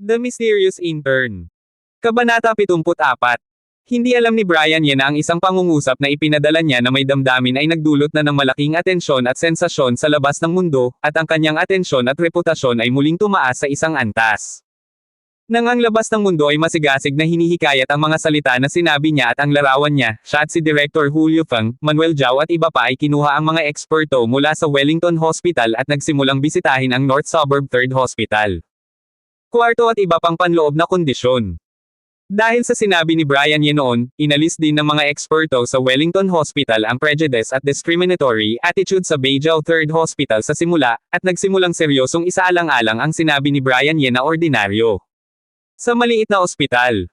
The Mysterious Intern. Kabanata 74. Hindi alam ni Brian Ye na ang isang pangungusap na ipinadala niya na may damdamin ay nagdulot na ng malaking atensyon at sensasyon sa labas ng mundo, at ang kanyang atensyon at reputasyon ay muling tumaas sa isang antas. Nang ang labas ng mundo ay masigasig na hinihikayat ang mga salita na sinabi niya at ang larawan niya, siya at si Director Julio Fang, Manuel Zhao at iba pa ay kinuha ang mga eksperto mula sa Wellington Hospital at nagsimulang bisitahin ang North Suburb 3rd Hospital. Kwarto at iba pang panloob na kondisyon. Dahil sa sinabi ni Brian Ye noon, inalis din ng mga eksperto sa Wellington Hospital ang prejudice at discriminatory attitude sa Beijing 3rd Hospital sa simula, at nagsimulang seryosong isaalang-alang ang sinabi ni Brian Ye na ordinaryo. Sa maliit na ospital.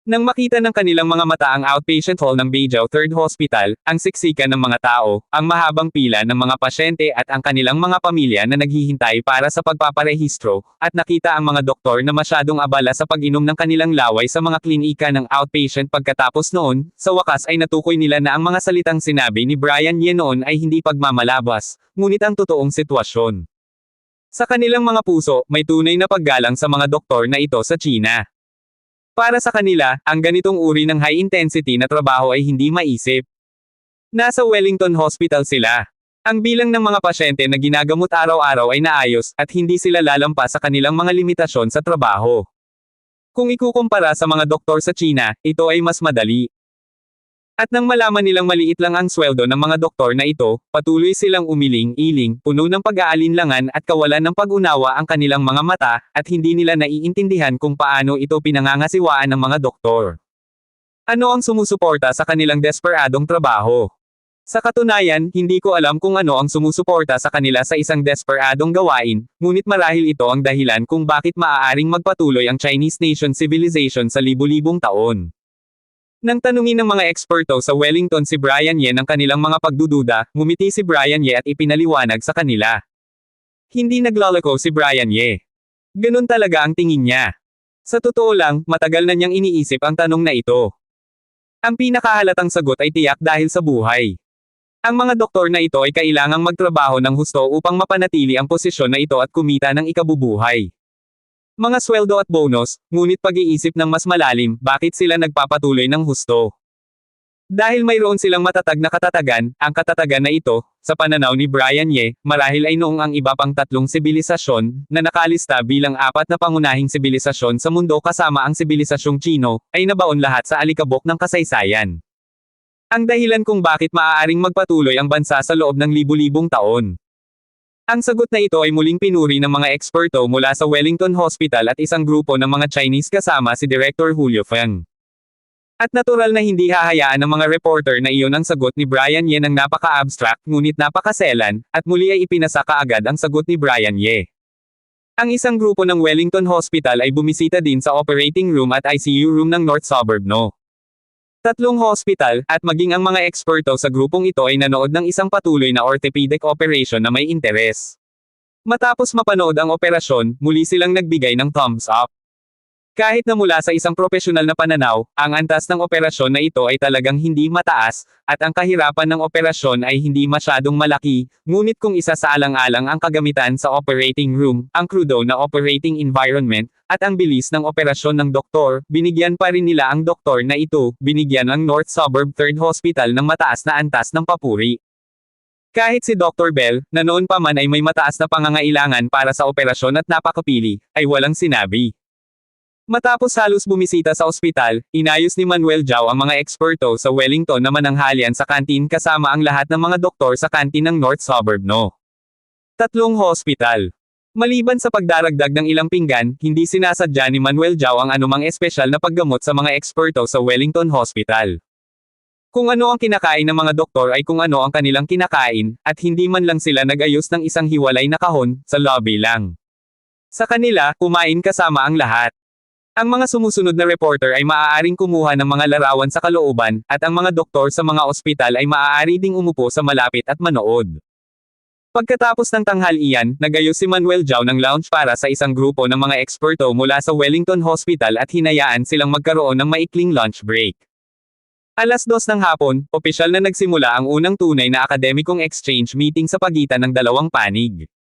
Nang makita ng kanilang mga mata ang outpatient hall ng Beijing 3rd Hospital, ang siksikan ng mga tao, ang mahabang pila ng mga pasyente at ang kanilang mga pamilya na naghihintay para sa pagpaparehistro, at nakita ang mga doktor na masyadong abala sa pag-inom ng kanilang laway sa mga klinika ng outpatient pagkatapos noon, sa wakas ay natukoy nila na ang mga salitang sinabi ni Brian Ye noon ay hindi pagmamalabas, ngunit ang totoong sitwasyon. Sa kanilang mga puso, may tunay na paggalang sa mga doktor na ito sa China. Para sa kanila, ang ganitong uri ng high-intensity na trabaho ay hindi maisip. Nasa Wellington Hospital sila. Ang bilang ng mga pasyente na ginagamot araw-araw ay naayos, at hindi sila lalampas sa kanilang mga limitasyon sa trabaho. Kung ikukumpara sa mga doktor sa China, ito ay mas madali. At nang malaman nilang maliit lang ang sweldo ng mga doktor na ito, patuloy silang umiling-iling, puno ng pag-aalinlangan at kawalan ng pag-unawa ang kanilang mga mata, at hindi nila naiintindihan kung paano ito pinangangasiwaan ng mga doktor. Ano ang sumusuporta sa kanilang desperadong trabaho? Sa katunayan, hindi ko alam kung ano ang sumusuporta sa kanila sa isang desperadong gawain, ngunit marahil ito ang dahilan kung bakit maaaring magpatuloy ang Chinese nation civilization sa libu-libong taon. Nang tanungin ng mga eksperto sa Wellington si Brian Ye ng kanilang mga pagdududa, ngumiti si Brian Ye at ipinaliwanag sa kanila. Hindi naglalako si Brian Ye. Ganun talaga ang tingin niya. Sa totoo lang, matagal na niyang iniisip ang tanong na ito. Ang pinakahalatang sagot ay tiyak dahil sa buhay. Ang mga doktor na ito ay kailangang magtrabaho ng husto upang mapanatili ang posisyon na ito at kumita ng ikabubuhay. Mga sweldo at bonus, ngunit pag-iisip ng mas malalim, bakit sila nagpapatuloy ng husto? Dahil mayroon silang matatag na katatagan, ang katatagan na ito, sa pananaw ni Brian Ye, marahil ay noong ang iba pang tatlong sibilisasyon, na nakalista bilang 4 na pangunahing sibilisasyon sa mundo kasama ang sibilisasyong Chino, ay nabaon lahat sa alikabok ng kasaysayan. Ang dahilan kung bakit maaaring magpatuloy ang bansa sa loob ng libu-libong taon. Ang sagot na ito ay muling pinuri ng mga eksperto mula sa Wellington Hospital at isang grupo ng mga Chinese kasama si Director Julio Fang. At natural na hindi hahayaan ng mga reporter na iyon ang sagot ni Brian Ye ng napaka-abstract ngunit napakaselan, at muli ay ipinasa kaagad ang sagot ni Brian Ye. Ang isang grupo ng Wellington Hospital ay bumisita din sa operating room at ICU room ng North Suburb No. 3 hospital, at maging ang mga eksperto sa grupong ito ay nanood ng isang patuloy na orthopedic operation na may interes. Matapos mapanood ang operasyon, muli silang nagbigay ng thumbs up. Kahit na mula sa isang propesyonal na pananaw, ang antas ng operasyon na ito ay talagang hindi mataas, at ang kahirapan ng operasyon ay hindi masyadong malaki, ngunit kung isa sa alang-alang ang kagamitan sa operating room, ang crudo na operating environment, at ang bilis ng operasyon ng doktor, binigyan pa rin nila ang doktor na ito, binigyan ang North Suburb 3rd Hospital ng mataas na antas ng papuri. Kahit si Dr. Bell, na noon pa man ay may mataas na pangangailangan para sa operasyon at napakapili, ay walang sinabi. Matapos halos bumisita sa ospital, inayos ni Manuel Zhao ang mga eksperto sa Wellington na mananghalian sa kantin kasama ang lahat ng mga doktor sa kantin ng North Suburb No. 3 Hospital. Maliban sa pagdaragdag ng ilang pinggan, hindi sinasadya ni Manuel Zhao ang anumang espesyal na paggamot sa mga eksperto sa Wellington Hospital. Kung ano ang kinakain ng mga doktor ay kung ano ang kanilang kinakain, at hindi man lang sila nag-ayos ng isang hiwalay na kahon, sa lobby lang. Sa kanila, kumain kasama ang lahat. Ang mga sumusunod na reporter ay maaaring kumuha ng mga larawan sa kalooban, at ang mga doktor sa mga ospital ay maaari ding umupo sa malapit at manood. Pagkatapos ng tanghalian, nagayos si Manuel Zhao ng lounge para sa isang grupo ng mga eksperto mula sa Wellington Hospital at hinayaan silang magkaroon ng maikling lunch break. 2:00 ng hapon, opisyal na nagsimula ang unang tunay na akademikong exchange meeting sa pagitan ng dalawang panig.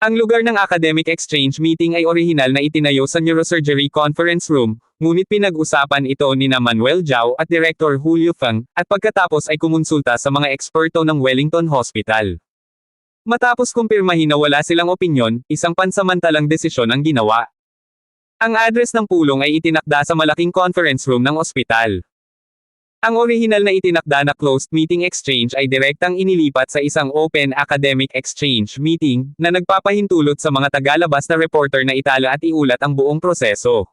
Ang lugar ng academic exchange meeting ay orihinal na itinayo sa Neurosurgery Conference Room, ngunit pinag-usapan ito ni Manuel Zhao at Director Julio Feng, at pagkatapos ay kumonsulta sa mga eksperto ng Wellington Hospital. Matapos kumpirmahin na wala silang opinyon, isang pansamantalang desisyon ang ginawa. Ang address ng pulong ay itinakda sa malaking conference room ng ospital. Ang orihinal na itinakda na closed meeting exchange ay direktang inilipat sa isang open academic exchange meeting, na nagpapahintulot sa mga tagalabas na reporter na itala at iulat ang buong proseso.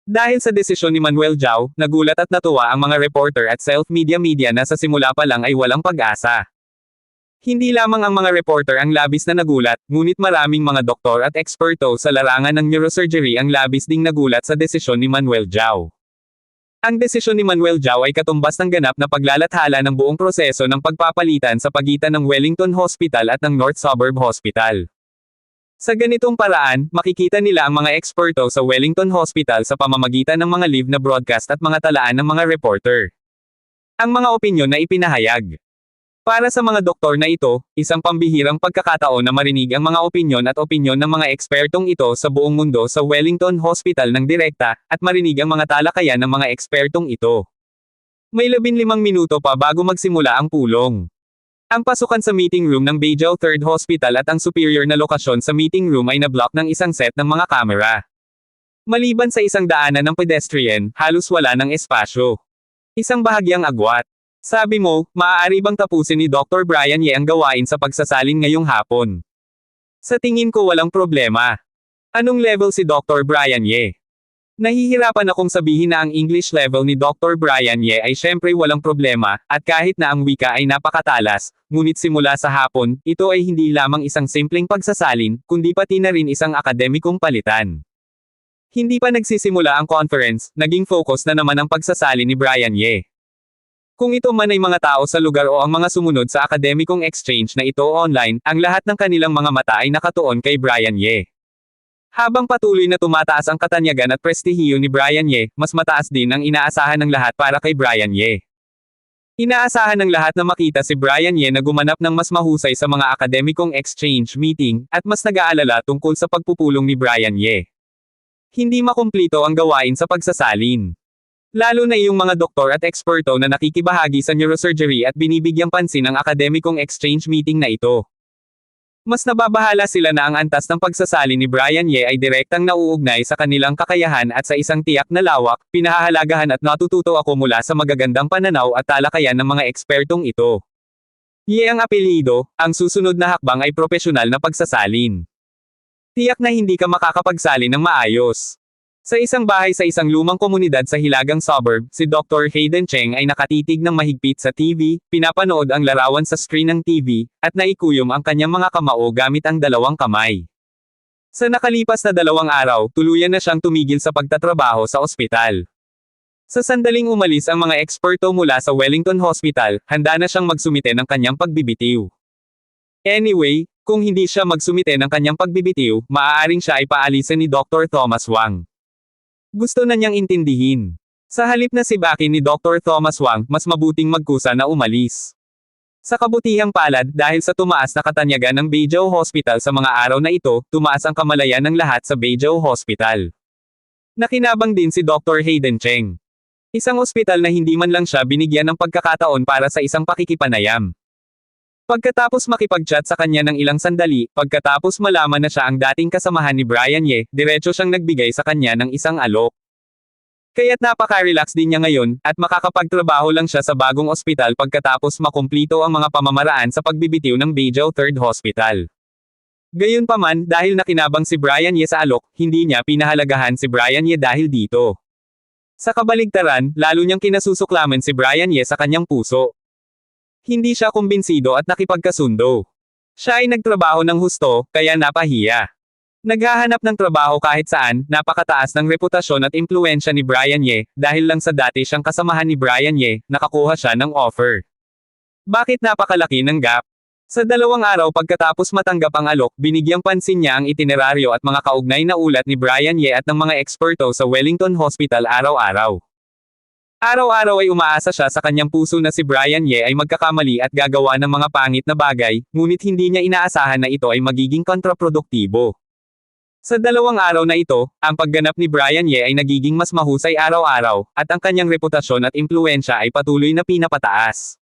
Dahil sa desisyon ni Manuel Zhao, nagulat at natuwa ang mga reporter at self-media na sa simula pa lang ay walang pag-asa. Hindi lamang ang mga reporter ang labis na nagulat, ngunit maraming mga doktor at eksperto sa larangan ng neurosurgery ang labis ding nagulat sa desisyon ni Manuel Zhao. Ang desisyon ni Manuel Zhao ay katumbas ng ganap na paglalathala ng buong proseso ng pagpapalitan sa pagitan ng Wellington Hospital at ng North Suburb Hospital. Sa ganitong paraan, makikita nila ang mga eksperto sa Wellington Hospital sa pamamagitan ng mga live na broadcast at mga talaan ng mga reporter. Ang mga opinyon na ipinahayag. Para sa mga doktor na ito, isang pambihirang pagkakataon na marinig ang mga opinyon at opinyon ng mga ekspertong ito sa buong mundo sa Wellington Hospital ng direkta, at marinig ang mga talakayan ng mga ekspertong ito. May 15 minuto pa bago magsimula ang pulong. Ang pasukan sa meeting room ng Beijing 3rd Hospital at ang superior na lokasyon sa meeting room ay na-block ng isang set ng mga kamera. Maliban sa isang daanan ng pedestrian, halos wala ng espasyo. Isang bahagyang agwat. Sabi mo, maaari bang tapusin ni Dr. Brian Ye ang gawain sa pagsasalin ngayong hapon? Sa tingin ko walang problema. Anong level si Dr. Brian Ye? Nahihirapan akong sabihin na ang English level ni Dr. Brian Ye ay syempre walang problema, at kahit na ang wika ay napakatalas, ngunit simula sa hapon, ito ay hindi lamang isang simpleng pagsasalin, kundi pati na rin isang akademikong palitan. Hindi pa nagsisimula ang conference, naging focus na naman ang pagsasalin ni Brian Ye. Kung ito man ay mga tao sa lugar o ang mga sumunod sa akademikong exchange na ito online, ang lahat ng kanilang mga mata ay nakatuon kay Brian Ye. Habang patuloy na tumataas ang katanyagan at prestihiyo ni Brian Ye, mas mataas din ang inaasahan ng lahat para kay Brian Ye. Inaasahan ng lahat na makita si Brian Ye na gumanap ng mas mahusay sa mga akademikong exchange meeting, at mas nag-aalala tungkol sa pagpupulong ni Brian Ye. Hindi makumplito ang gawain sa pagsasalin. Lalo na yung mga doktor at eksperto na nakikibahagi sa neurosurgery at binibigyang pansin ang akademikong exchange meeting na ito. Mas nababahala sila na ang antas ng pagsasali ni Brian Ye ay direktang nauugnay sa kanilang kakayahan at sa isang tiyak na lawak, pinahahalagahan at natututo ako mula sa magagandang pananaw at talakayan ng mga ekspertong ito. Ye ang apelyido, ang susunod na hakbang ay propesyonal na pagsasalin. Tiyak na hindi ka makakapagsalin ng maayos. Sa isang bahay sa isang lumang komunidad sa hilagang suburb, si Dr. Hayden Cheng ay nakatitig ng mahigpit sa TV, pinapanood ang larawan sa screen ng TV, at naikuyom ang kanyang mga kamao gamit ang dalawang kamay. Sa nakalipas na 2 araw, tuluyan na siyang tumigil sa pagtatrabaho sa ospital. Sa sandaling umalis ang mga eksperto mula sa Wellington Hospital, handa na siyang magsumite ng kanyang pagbibitiw. Anyway, kung hindi siya magsumite ng kanyang pagbibitiw, maaaring siya ay paalisin ni Dr. Thomas Wang. Gusto na niyang intindihin. Sa halip na sibakin ni Dr. Thomas Wang, mas mabuting magkusa na umalis. Sa kabutihang palad, dahil sa tumaas na katanyagan ng Beijing Hospital sa mga araw na ito, tumaas ang kamalayan ng lahat sa Beijing Hospital. Nakinabang din si Dr. Hayden Cheng. Isang ospital na hindi man lang siya binigyan ng pagkakataon para sa isang pakikipanayam. Pagkatapos makipag-chat sa kanya ng ilang sandali, pagkatapos malaman na siya ang dating kasamahan ni Brian Ye, diretso siyang nagbigay sa kanya ng isang alok. Kaya't napaka-relax din niya ngayon, at makakapagtrabaho lang siya sa bagong ospital pagkatapos makumplito ang mga pamamaraan sa pagbibitiw ng Beijing 3rd Hospital. Gayunpaman, dahil nakinabang si Brian Ye sa alok, hindi niya pinahalagahan si Brian Ye dahil dito. Sa kabaligtaran, lalo niyang kinasusuklaman si Brian Ye sa kanyang puso. Hindi siya kumbinsido at nakipagkasundo. Siya ay nagtrabaho ng husto, kaya napahiya. Naghahanap ng trabaho kahit saan, napakataas ng reputasyon at impluensya ni Brian Ye, dahil lang sa dati siyang kasamahan ni Brian Ye, nakakuha siya ng offer. Bakit napakalaki ng gap? Sa 2 araw pagkatapos matanggap ang alok, binigyang pansin niya ang itineraryo at mga kaugnay na ulat ni Brian Ye at ng mga eksperto sa Wellington Hospital araw-araw. Araw-araw ay umaasa siya sa kanyang puso na si Brian Ye ay magkakamali at gagawa ng mga pangit na bagay, ngunit hindi niya inaasahan na ito ay magiging kontraproduktibo. Sa 2 araw na ito, ang pagganap ni Brian Ye ay nagiging mas mahusay araw-araw, at ang kanyang reputasyon at impluwensya ay patuloy na pinapataas.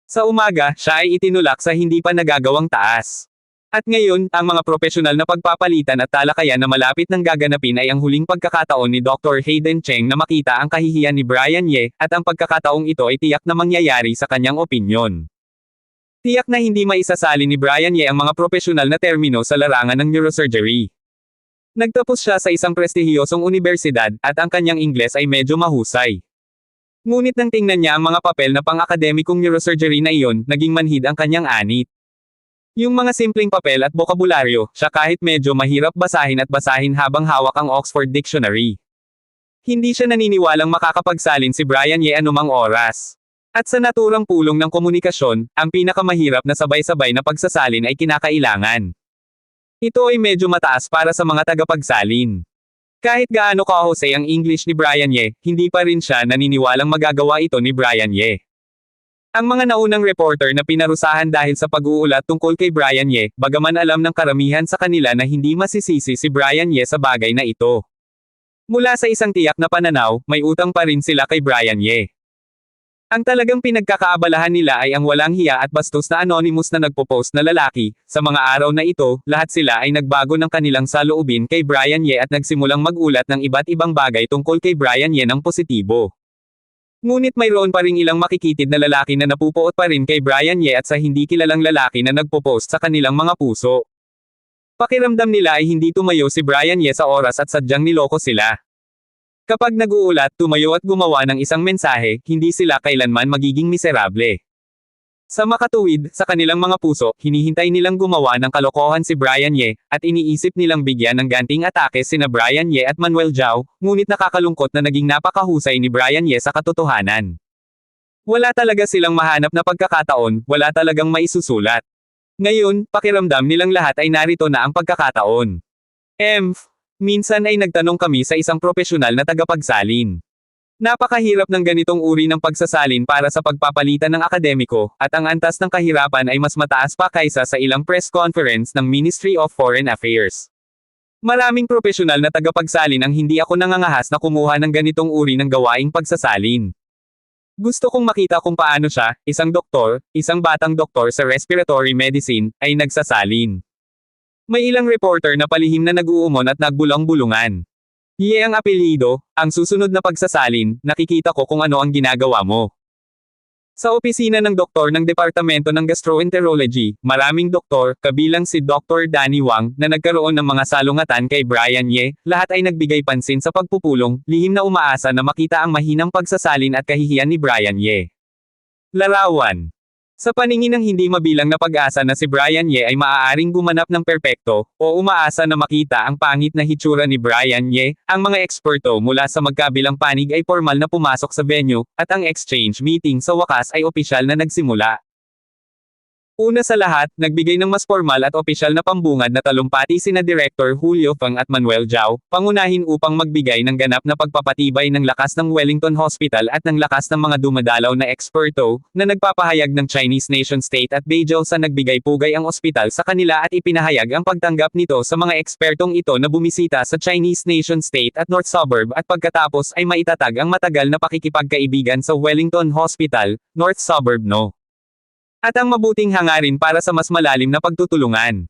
Sa umaga, siya ay itinulak sa hindi pa nagagawang taas. At ngayon, ang mga profesional na pagpapalitan at talakayan na malapit nang gaganapin ay ang huling pagkakataon ni Dr. Hayden Cheng na makita ang kahihiyan ni Brian Ye, at ang pagkakataong ito ay tiyak na mangyayari sa kanyang opinyon. Tiyak na hindi maisasali ni Brian Ye ang mga profesional na termino sa larangan ng neurosurgery. Nagtapos siya sa isang prestihiyosong unibersidad, at ang kanyang Ingles ay medyo mahusay. Ngunit nang tingnan niya ang mga papel na pang-akademikong neurosurgery na iyon, naging manhid ang kanyang anit. Yung mga simpleng papel at bokabularyo, siya kahit medyo mahirap basahin habang hawak ang Oxford Dictionary. Hindi siya naniniwalang makakapagsalin si Brian Ye anumang oras. At sa naturang pulong ng komunikasyon, ang pinakamahirap na sabay-sabay na pagsasalin ay kinakailangan. Ito ay medyo mataas para sa mga tagapagsalin. Kahit gaano kahusay ang English ni Brian Ye, hindi pa rin siya naniniwalang magagawa ito ni Brian Ye. Ang mga naunang reporter na pinarusahan dahil sa pag-uulat tungkol kay Brian Ye, bagaman alam ng karamihan sa kanila na hindi masisisi si Brian Ye sa bagay na ito. Mula sa isang tiyak na pananaw, may utang pa rin sila kay Brian Ye. Ang talagang pinagkakaabalahan nila ay ang walang hiya at bastos na anonymous na nagpo-post na lalaki. Sa mga araw na ito, lahat sila ay nagbago ng kanilang saloobin kay Brian Ye at nagsimulang mag-ulat ng iba't ibang bagay tungkol kay Brian Ye ng positibo. Ngunit mayroon pa ring ilang makikitid na lalaki na napupuot pa rin kay Brian Ye at sa hindi kilalang lalaki na nagpo-post sa kanilang mga puso. Pakiramdam nila ay hindi tumayo si Brian Ye sa oras at sadyang niloko sila. Kapag nag-uulat, tumayo at gumawa ng isang mensahe, hindi sila kailanman magiging miserable. Sa makatuwid, sa kanilang mga puso, hinihintay nilang gumawa ng kalokohan si Brian Ye, at iniisip nilang bigyan ng ganting atake sina Brian Ye at Manuel Zhao, ngunit nakakalungkot na naging napakahusay ni Brian Ye sa katotohanan. Wala talaga silang mahanap na pagkakataon, wala talagang maisusulat. Ngayon, pakiramdam nilang lahat ay narito na ang pagkakataon. Minsan ay nagtanong kami sa isang profesional na tagapagsalin. Napakahirap ng ganitong uri ng pagsasalin para sa pagpapalitan ng akademiko, at ang antas ng kahirapan ay mas mataas pa kaysa sa ilang press conference ng Ministry of Foreign Affairs. Maraming profesional na tagapagsalin ang hindi ako nangangahas na kumuha ng ganitong uri ng gawaing pagsasalin. Gusto kong makita kung paano siya, isang doktor, isang batang doktor sa respiratory medicine, ay nagsasalin. May ilang reporter na palihim na nag-uumon at nagbulong-bulungan. Ye ang apelyido, ang susunod na pagsasalin, nakikita ko kung ano ang ginagawa mo. Sa opisina ng doktor ng Departamento ng Gastroenterology, maraming doktor, kabilang si Dr. Danny Wang, na nagkaroon ng mga salungatan kay Brian Ye, lahat ay nagbigay pansin sa pagpupulong, lihim na umaasa na makita ang mahinang pagsasalin at kahihiyan ni Brian Ye. Larawan. Sa paningin ng hindi mabilang na pag-asa na si Brian Ye ay maaaring gumanap ng perpekto, o umaasa na makita ang pangit na hitsura ni Brian Ye, ang mga eksperto mula sa magkabilang panig ay formal na pumasok sa venue, at ang exchange meeting sa wakas ay opisyal na nagsimula. Una sa lahat, nagbigay ng mas formal at opisyal na pambungad na talumpati sina Director Julio Fang at Manuel Zhao, pangunahin upang magbigay ng ganap na pagpapatibay ng lakas ng Wellington Hospital at ng lakas ng mga dumadalaw na eksperto, na nagpapahayag ng Chinese nation-state at Beijing sa nagbigay pugay ang ospital sa kanila at ipinahayag ang pagtanggap nito sa mga ekspertong ito na bumisita sa Chinese nation-state at North Suburb at pagkatapos ay maitatag ang matagal na pakikipagkaibigan sa Wellington Hospital, North Suburb No. At ang mabuting hangarin para sa mas malalim na pagtutulungan.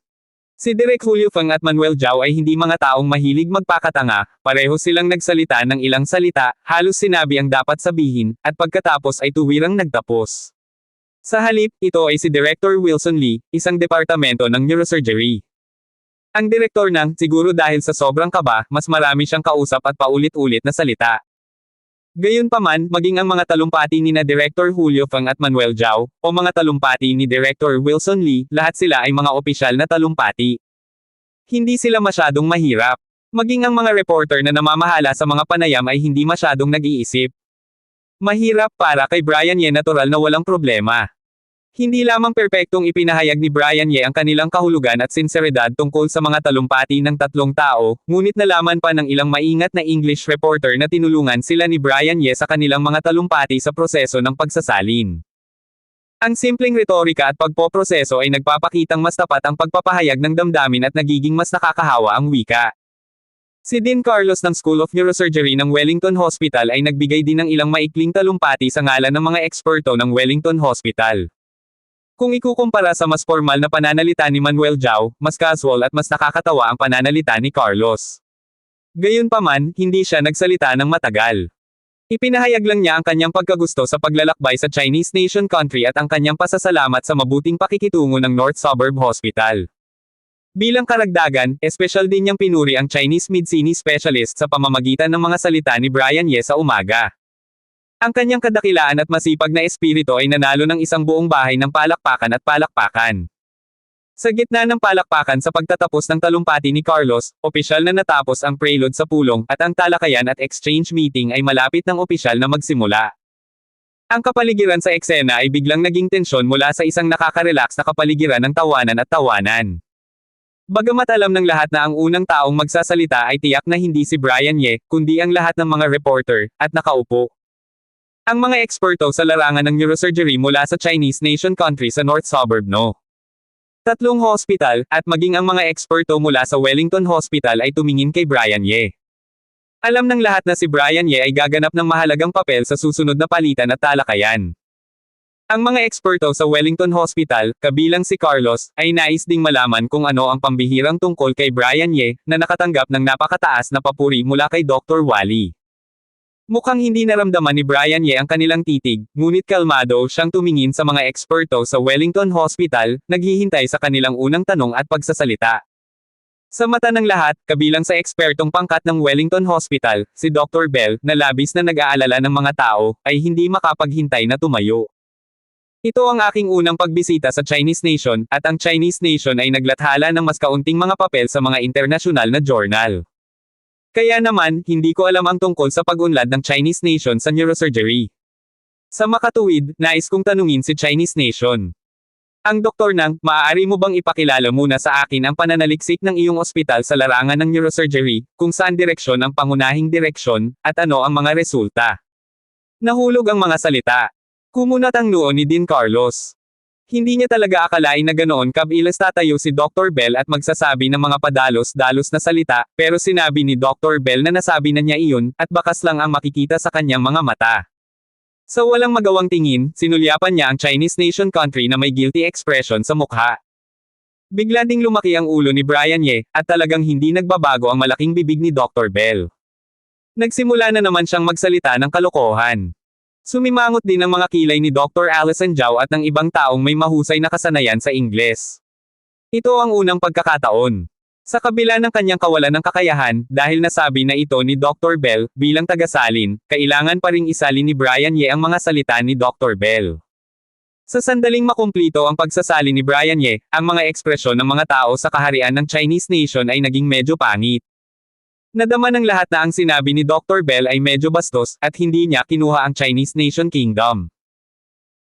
Si Direk Julio Fang at Manuel Zhao ay hindi mga taong mahilig magpakatanga, pareho silang nagsalita ng ilang salita, halos sinabi ang dapat sabihin, at pagkatapos ay tuwirang nagtapos. Sa halip, ito ay si Director Wilson Lee, isang departamento ng neurosurgery. Ang direktor siguro dahil sa sobrang kaba, mas marami siyang kausap at paulit-ulit na salita. Gayunpaman, maging ang mga talumpati ni Director Julio Fang at Manuel Zhao, o mga talumpati ni Director Wilson Lee, lahat sila ay mga opisyal na talumpati. Hindi sila masyadong mahirap. Maging ang mga reporter na namamahala sa mga panayam ay hindi masyadong nag-iisip. Mahirap para kay Brian Ye natural na walang problema. Hindi lamang perpektong ipinahayag ni Brian Ye ang kanilang kahulugan at sinseridad tungkol sa mga talumpati ng tatlong tao, ngunit nalaman pa ng ilang maingat na English reporter na tinulungan sila ni Brian Ye sa kanilang mga talumpati sa proseso ng pagsasalin. Ang simpleng retorika at pagpoproseso ay nagpapakitang mas tapat ang pagpapahayag ng damdamin at nagiging mas nakakahawa ang wika. Si Dean Carlos ng School of Neurosurgery ng Wellington Hospital ay nagbigay din ng ilang maikling talumpati sa ngalan ng mga eksperto ng Wellington Hospital. Kung ikukumpara sa mas formal na pananalita ni Manuel Zhao, mas casual at mas nakakatawa ang pananalita ni Carlos. Gayunpaman, hindi siya nagsalita ng matagal. Ipinahayag lang niya ang kanyang pagkagusto sa paglalakbay sa Chinese Nation Country at ang kanyang pasasalamat sa mabuting pakikitungo ng North Suburb Hospital. Bilang karagdagan, espesyal din niyang pinuri ang Chinese Mid-Sini Specialist sa pamamagitan ng mga salita ni Brian Ye sa umaga. Ang kanyang kadakilaan at masipag na espiritu ay nanalo ng isang buong bahay ng palakpakan at palakpakan. Sa gitna ng palakpakan sa pagtatapos ng talumpati ni Carlos, opisyal na natapos ang prelude sa pulong at ang talakayan at exchange meeting ay malapit ng opisyal na magsimula. Ang kapaligiran sa eksena ay biglang naging tensyon mula sa isang nakaka-relax na kapaligiran ng tawanan at tawanan. Bagamat alam ng lahat na ang unang taong magsasalita ay tiyak na hindi si Brian Ye, kundi ang lahat ng mga reporter, at nakaupo. Ang mga eksperto sa larangan ng neurosurgery mula sa Chinese Nation Country sa North Suburb No. 3 hospital, at maging ang mga eksperto mula sa Wellington Hospital ay tumingin kay Brian Ye. Alam ng lahat na si Brian Ye ay gaganap ng mahalagang papel sa susunod na palitan at talakayan. Ang mga eksperto sa Wellington Hospital, kabilang si Carlos, ay nais ding malaman kung ano ang pambihirang tungkol kay Brian Ye, na nakatanggap ng napakataas na papuri mula kay Dr. Wally. Mukhang hindi naramdaman ni Brian Ye ang kanilang titig, ngunit kalmado siyang tumingin sa mga eksperto sa Wellington Hospital, naghihintay sa kanilang unang tanong at pagsasalita. Sa mata ng lahat, kabilang sa ekspertong pangkat ng Wellington Hospital, si Dr. Bell, na labis na nag-aalala ng mga tao, ay hindi makapaghintay na tumayo. Ito ang aking unang pagbisita sa Chinese Nation, at ang Chinese Nation ay naglathala ng mas kaunting mga papel sa mga internasyonal na journal. Kaya naman, hindi ko alam ang tungkol sa pag-unlad ng Chinese Nation sa neurosurgery. Sa makatuwid, nais kong tanungin si Chinese Nation. Ang doktor nang, maaari mo bang ipakilala muna sa akin ang pananaliksik ng iyong ospital sa larangan ng neurosurgery, kung saan direksyon ang pangunahing direksyon, at ano ang mga resulta? Nahulog ang mga salita. Kumunat ang noo ni Dean Carlos. Hindi niya talaga akalain na ganoon kabilis tatayo si Dr. Bell at magsasabi ng mga padalos-dalos na salita, pero sinabi ni Dr. Bell na nasabi na niya iyon, at bakas lang ang makikita sa kanyang mga mata. Sa walang magawang tingin, sinulyapan niya ang Chinese Nation Country na may guilty expression sa mukha. Bigla ding lumaki ang ulo ni Brian Ye, at talagang hindi nagbabago ang malaking bibig ni Dr. Bell. Nagsimula na naman siyang magsalita ng kalokohan. Sumimangot din ang mga kilay ni Dr. Allison Zhao at ng ibang taong may mahusay na kasanayan sa Ingles. Ito ang unang pagkakataon. Sa kabila ng kanyang kawalan ng kakayahan, dahil nasabi na ito ni Dr. Bell, bilang tagasalin, kailangan pa ring isali ni Brian Ye ang mga salita ni Dr. Bell. Sa sandaling makumplito ang pagsasali ni Brian Ye, ang mga ekspresyon ng mga tao sa kaharian ng Chinese Nation ay naging medyo pangit. Nadama ng lahat na ang sinabi ni Dr. Bell ay medyo bastos, at hindi niya kinuha ang Chinese Nation Kingdom.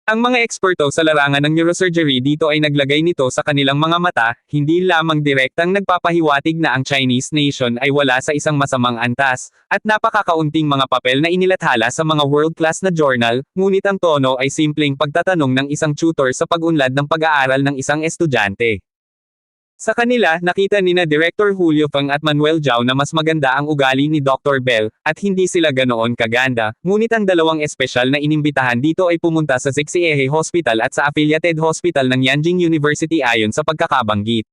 Ang mga eksperto sa larangan ng neurosurgery dito ay naglagay nito sa kanilang mga mata, hindi lamang direktang nagpapahiwatig na ang Chinese Nation ay wala sa isang masamang antas, at napakakaunting mga papel na inilathala sa mga world-class na journal, ngunit ang tono ay simpleng pagtatanong ng isang tutor sa pag-unlad ng pag-aaral ng isang estudyante. Sa kanila, nakita nina Director Julio Fang at Manuel Zhao na mas maganda ang ugali ni Dr. Bell, at hindi sila ganoon kaganda, ngunit ang dalawang espesyal na inimbitahan dito ay pumunta sa Zixiehe Hospital at sa affiliated hospital ng Yanjing University ayon sa pagkakabanggit.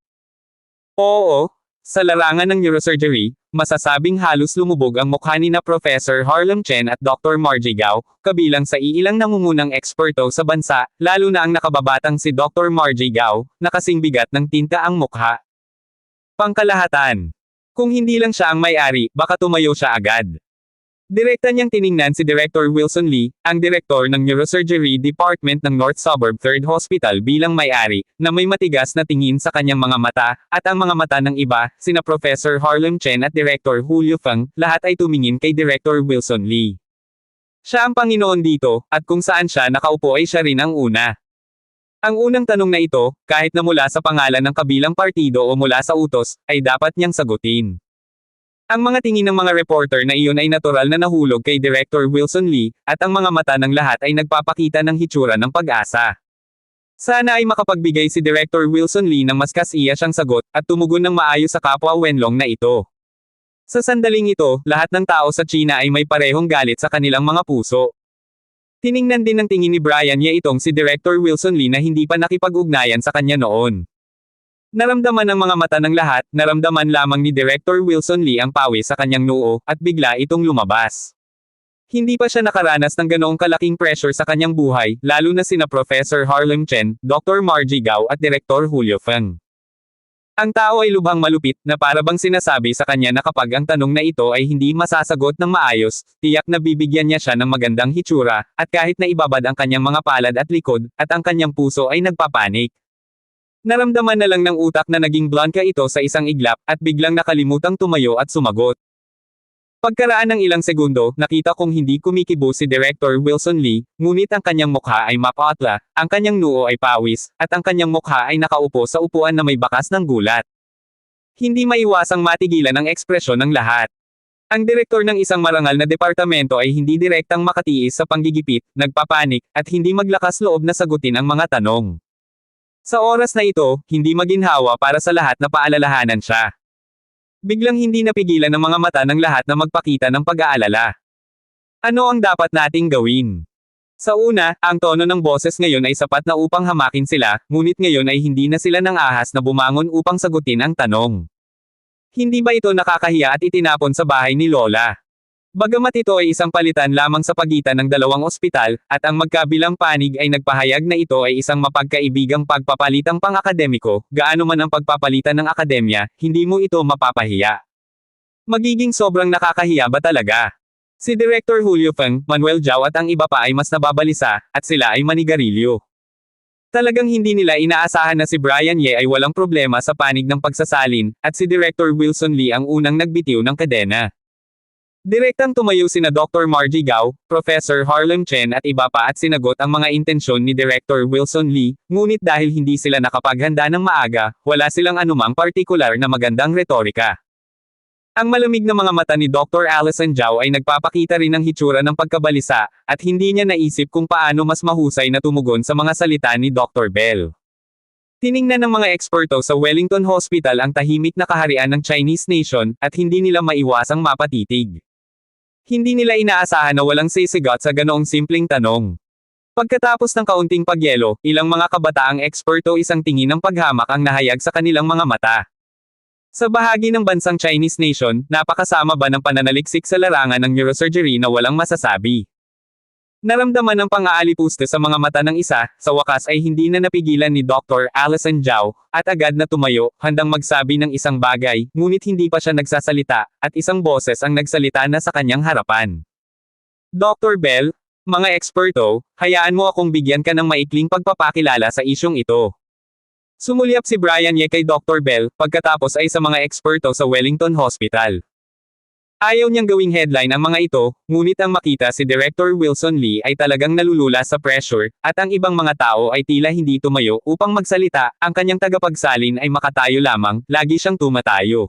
Oo, sa larangan ng neurosurgery, masasabing halos lumubog ang mukha ni na Professor Harlem Chen at Dr. Margie Gao, kabilang sa iilang nangungunang eksperto sa bansa, lalo na ang nakababatang si Dr. Margie Gao, na kasing bigat ng tinta ang mukha. Pangkalahatan. Kung hindi lang siya ang may-ari, baka tumayo siya agad. Direkta niyang tiningnan si Director Wilson Lee, ang direktor ng Neurosurgery Department ng North Suburb 3rd Hospital bilang may-ari, na may matigas na tingin sa kanyang mga mata, at ang mga mata ng iba, sina Professor Harlem Chen at Director Julio Fang, lahat ay tumingin kay Director Wilson Lee. Siya ang Panginoon dito, at kung saan siya nakaupo ay siya rin ang una. Ang unang tanong na ito, kahit na mula sa pangalan ng kabilang partido o mula sa utos, ay dapat niyang sagutin. Ang mga tingin ng mga reporter na iyon ay natural na nahulog kay Director Wilson Lee, at ang mga mata ng lahat ay nagpapakita ng hitsura ng pag-asa. Sana ay makapagbigay si Director Wilson Lee ng mas kasiya siyang sagot, at tumugon ng maayos sa kapwa Wenlong na ito. Sa sandaling ito, lahat ng tao sa China ay may parehong galit sa kanilang mga puso. Tiningnan din ng tingin ni Brian Ye itong si Director Wilson Lee na hindi pa nakipag-ugnayan sa kanya noon. Naramdaman ng mga mata ng lahat, naramdaman lamang ni Director Wilson Lee ang pawis sa kanyang noo, at bigla itong lumabas. Hindi pa siya nakaranas ng ganoong kalaking pressure sa kanyang buhay, lalo na sina Professor Harlem Chen, Dr. Margie Gao at Director Julio Feng. Ang tao ay lubhang malupit, na para bang sinasabi sa kanya na kapag ang tanong na ito ay hindi masasagot ng maayos, tiyak na bibigyan niya siya ng magandang hitsura, at kahit na ibabad ang kanyang mga palad at likod, at ang kanyang puso ay nagpapanik. Naramdaman na lang ng utak na naging blanca ito sa isang iglap, at biglang nakalimutang tumayo at sumagot. Pagkaraan ng ilang segundo, nakita kong hindi kumikibo si Director Wilson Lee, ngunit ang kanyang mukha ay mapatla, ang kanyang noo ay pawis, at ang kanyang mukha ay nakaupo sa upuan na may bakas ng gulat. Hindi maiwasang matigilan ang ekspresyon ng lahat. Ang direktor ng isang marangal na departamento ay hindi direktang makatiis sa panggigipit, nagpapanik, at hindi maglakas loob na sagutin ang mga tanong. Sa oras na ito, hindi maginhawa para sa lahat na paalalahanan siya. Biglang hindi napigilan ng mga mata ng lahat na magpakita ng pag-aalala. Ano ang dapat nating gawin? Sa una, ang tono ng boses ngayon ay sapat na upang hamakin sila, ngunit ngayon ay hindi na sila nang ahas na bumangon upang sagutin ang tanong. Hindi ba ito nakakahiya at itinapon sa bahay ni Lola? Bagamat ito ay isang palitan lamang sa pagitan ng dalawang ospital, at ang magkabilang panig ay nagpahayag na ito ay isang mapagkaibigang pagpapalitang pang-akademiko, gaano man ang pagpapalitan ng akademya, hindi mo ito mapapahiya. Magiging sobrang nakakahiya ba talaga? Si Director Julio Feng, Manuel Zhao at ang iba pa ay mas nababalisa, at sila ay manigarilyo. Talagang hindi nila inaasahan na si Brian Ye ay walang problema sa panig ng pagsasalin, at si Director Wilson Lee ang unang nagbitiw ng kadena. Direktang tumayo sina Dr. Margie Gao, Professor Harlem Chen at iba pa at sinagot ang mga intensyon ni Director Wilson Lee, ngunit dahil hindi sila nakapaghanda ng maaga, wala silang anumang partikular na magandang retorika. Ang malamig na mga mata ni Dr. Allison Zhao ay nagpapakita rin ng hitsura ng pagkabalisa, at hindi niya naisip kung paano mas mahusay na tumugon sa mga salita ni Dr. Bell. Tiningnan ng mga eksperto sa Wellington Hospital ang tahimik na kaharian ng Chinese nation, at hindi nila maiwasang mapatitig. Hindi nila inaasahan na walang sisigot sa ganoong simpleng tanong. Pagkatapos ng kaunting pagyelo, ilang mga kabataang eksperto isang tingin ng paghamak ang nahayag sa kanilang mga mata. Sa bahagi ng bansang Chinese nation, napakasama ba ng pananaliksik sa larangan ng neurosurgery na walang masasabi? Naramdaman ng pang-aalipuste sa mga mata ng isa, sa wakas ay hindi na napigilan ni Dr. Allison Zhao, at agad na tumayo, handang magsabi ng isang bagay, ngunit hindi pa siya nagsasalita, at isang boses ang nagsalita na sa kanyang harapan. Dr. Bell, mga eksperto, hayaan mo akong bigyan ka ng maikling pagpapakilala sa isyong ito. Sumulyap si Brian Ye kay Dr. Bell, pagkatapos ay sa mga eksperto sa Wellington Hospital. Ayaw niyang gawing headline ang mga ito, ngunit ang makita si Director Wilson Lee ay talagang nalulula sa pressure, at ang ibang mga tao ay tila hindi tumayo upang magsalita, ang kanyang tagapagsalin ay makatayo lamang, lagi siyang tumatayo.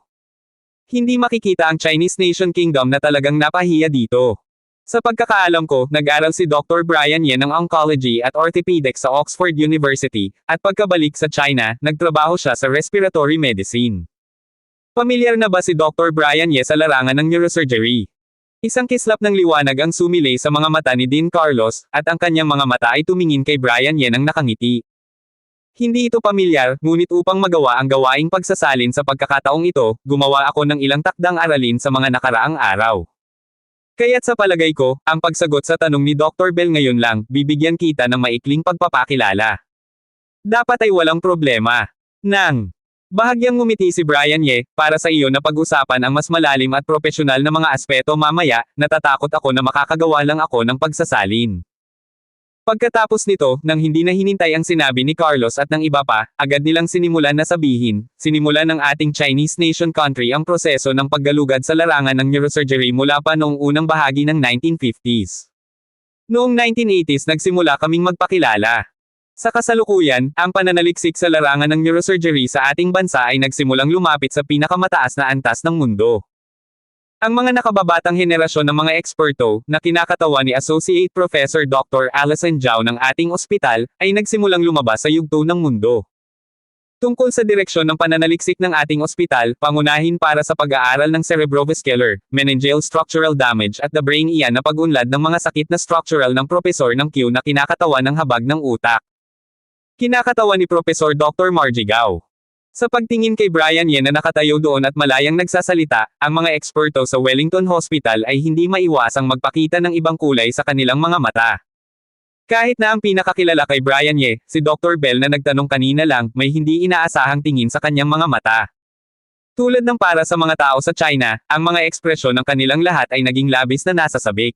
Hindi makikita ang Chinese Nation Kingdom na talagang napahiya dito. Sa pagkakaalam ko, nag-aral si Dr. Brian Ye ng Oncology at Orthopedics sa Oxford University, at pagkabalik sa China, nagtrabaho siya sa respiratory medicine. Pamilyar na ba si Dr. Brian Ye sa larangan ng neurosurgery? Isang kislap ng liwanag ang sumilay sa mga mata ni Dean Carlos, at ang kanyang mga mata ay tumingin kay Brian Ye nang nakangiti. Hindi ito pamilyar, ngunit upang magawa ang gawaing pagsasalin sa pagkakataong ito, gumawa ako ng ilang takdang aralin sa mga nakaraang araw. Kaya't sa palagay ko, ang pagsagot sa tanong ni Dr. Bell ngayon lang, bibigyan kita ng maikling pagpapakilala. Dapat ay walang problema. Bahagyang ngumiti si Brian Ye, para sa iyo na pag-usapan ang mas malalim at propesyonal na mga aspeto mamaya, natatakot ako na makakagawa lang ako ng pagsasalin. Pagkatapos nito, nang hindi na hinintay ang sinabi ni Carlos at ng iba pa, agad nilang sinimulan na sabihin, sinimulan ng ating Chinese Nation Country ang proseso ng paggalugad sa larangan ng neurosurgery mula pa noong unang bahagi ng 1950s. Noong 1980s nagsimula kaming magpakilala. Sa kasalukuyan, ang pananaliksik sa larangan ng neurosurgery sa ating bansa ay nagsimulang lumapit sa pinakamataas na antas ng mundo. Ang mga nakababatang henerasyon ng mga eksperto, na kinakatawan ni Associate Professor Dr. Alison Zhao ng ating ospital, ay nagsimulang lumabas sa yugto ng mundo. Tungkol sa direksyon ng pananaliksik ng ating ospital, pangunahin para sa pag-aaral ng cerebrovascular, meningeal structural damage at the brain iyan na pag-unlad ng mga sakit na structural ng Propesor ng Q na kinakatawan ng habag ng utak. Kinakatawan ni Professor Dr. Margie Gao. Sa pagtingin kay Brian Ye na nakatayo doon at malayang nagsasalita, ang mga eksperto sa Wellington Hospital ay hindi maiwasang magpakita ng ibang kulay sa kanilang mga mata. Kahit na ang pinakakilala kay Brian Ye, si Dr. Bell na nagtanong kanina lang, may hindi inaasahang tingin sa kanyang mga mata. Tulad ng para sa mga tao sa China, ang mga ekspresyon ng kanilang lahat ay naging labis na nasasabik.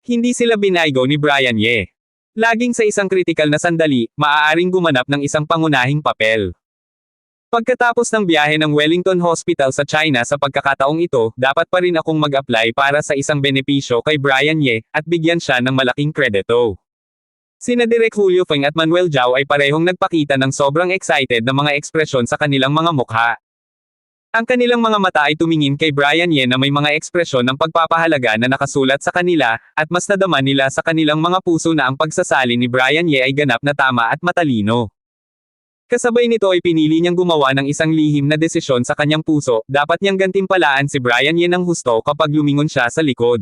Hindi sila binaygo ni Brian Ye. Laging sa isang kritikal na sandali, maaaring gumanap ng isang pangunahing papel. Pagkatapos ng biyahe ng Wellington Hospital sa China sa pagkakataong ito, dapat pa rin akong mag-apply para sa isang benepisyo kay Brian Ye, at bigyan siya ng malaking kredito. Sina Direk Julio Feng at Manuel Zhao ay parehong nagpakita ng sobrang excited na mga ekspresyon sa kanilang mga mukha. Ang kanilang mga mata ay tumingin kay Brian Ye na may mga ekspresyon ng pagpapahalaga na nakasulat sa kanila, at mas nadama nila sa kanilang mga puso na ang pagsasalin ni Brian Ye ay ganap na tama at matalino. Kasabay nito ay pinili niyang gumawa ng isang lihim na desisyon sa kanyang puso, dapat niyang gantimpalaan si Brian Ye ng husto kapag lumingon siya sa likod.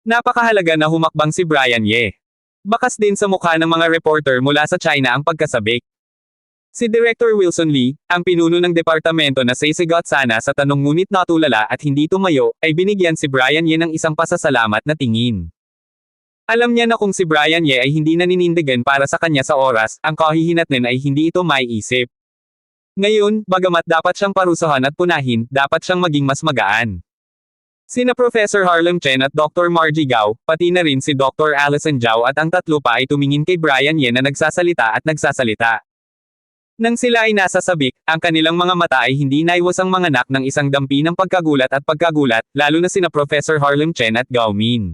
Napakahalaga na humakbang si Brian Ye. Bakas din sa mukha ng mga reporter mula sa China ang pagkasabik. Si Director Wilson Lee, ang pinuno ng departamento na sasagot sana sa tanong ngunit natulala at hindi tumayo, ay binigyan si Brian Ye ng isang pasasalamat na tingin. Alam niya na kung si Brian Ye ay hindi naninindigan para sa kanya sa oras, ang kahihinatnin ay hindi ito maiisip. Ngayon, bagamat dapat siyang parusahan at punahin, dapat siyang maging mas magaan. Sina Professor Harlem Chen at Dr. Margie Gao, pati na rin si Dr. Alison Zhao at ang tatlo pa ay tumingin kay Brian Ye na nagsasalita at nagsasalita. Nang sila ay nasa sabik, ang kanilang mga mata ay hindi naiwasang manganak ng isang dampi ng pagkagulat, lalo na sina Professor Harlem Chen at Gao Min.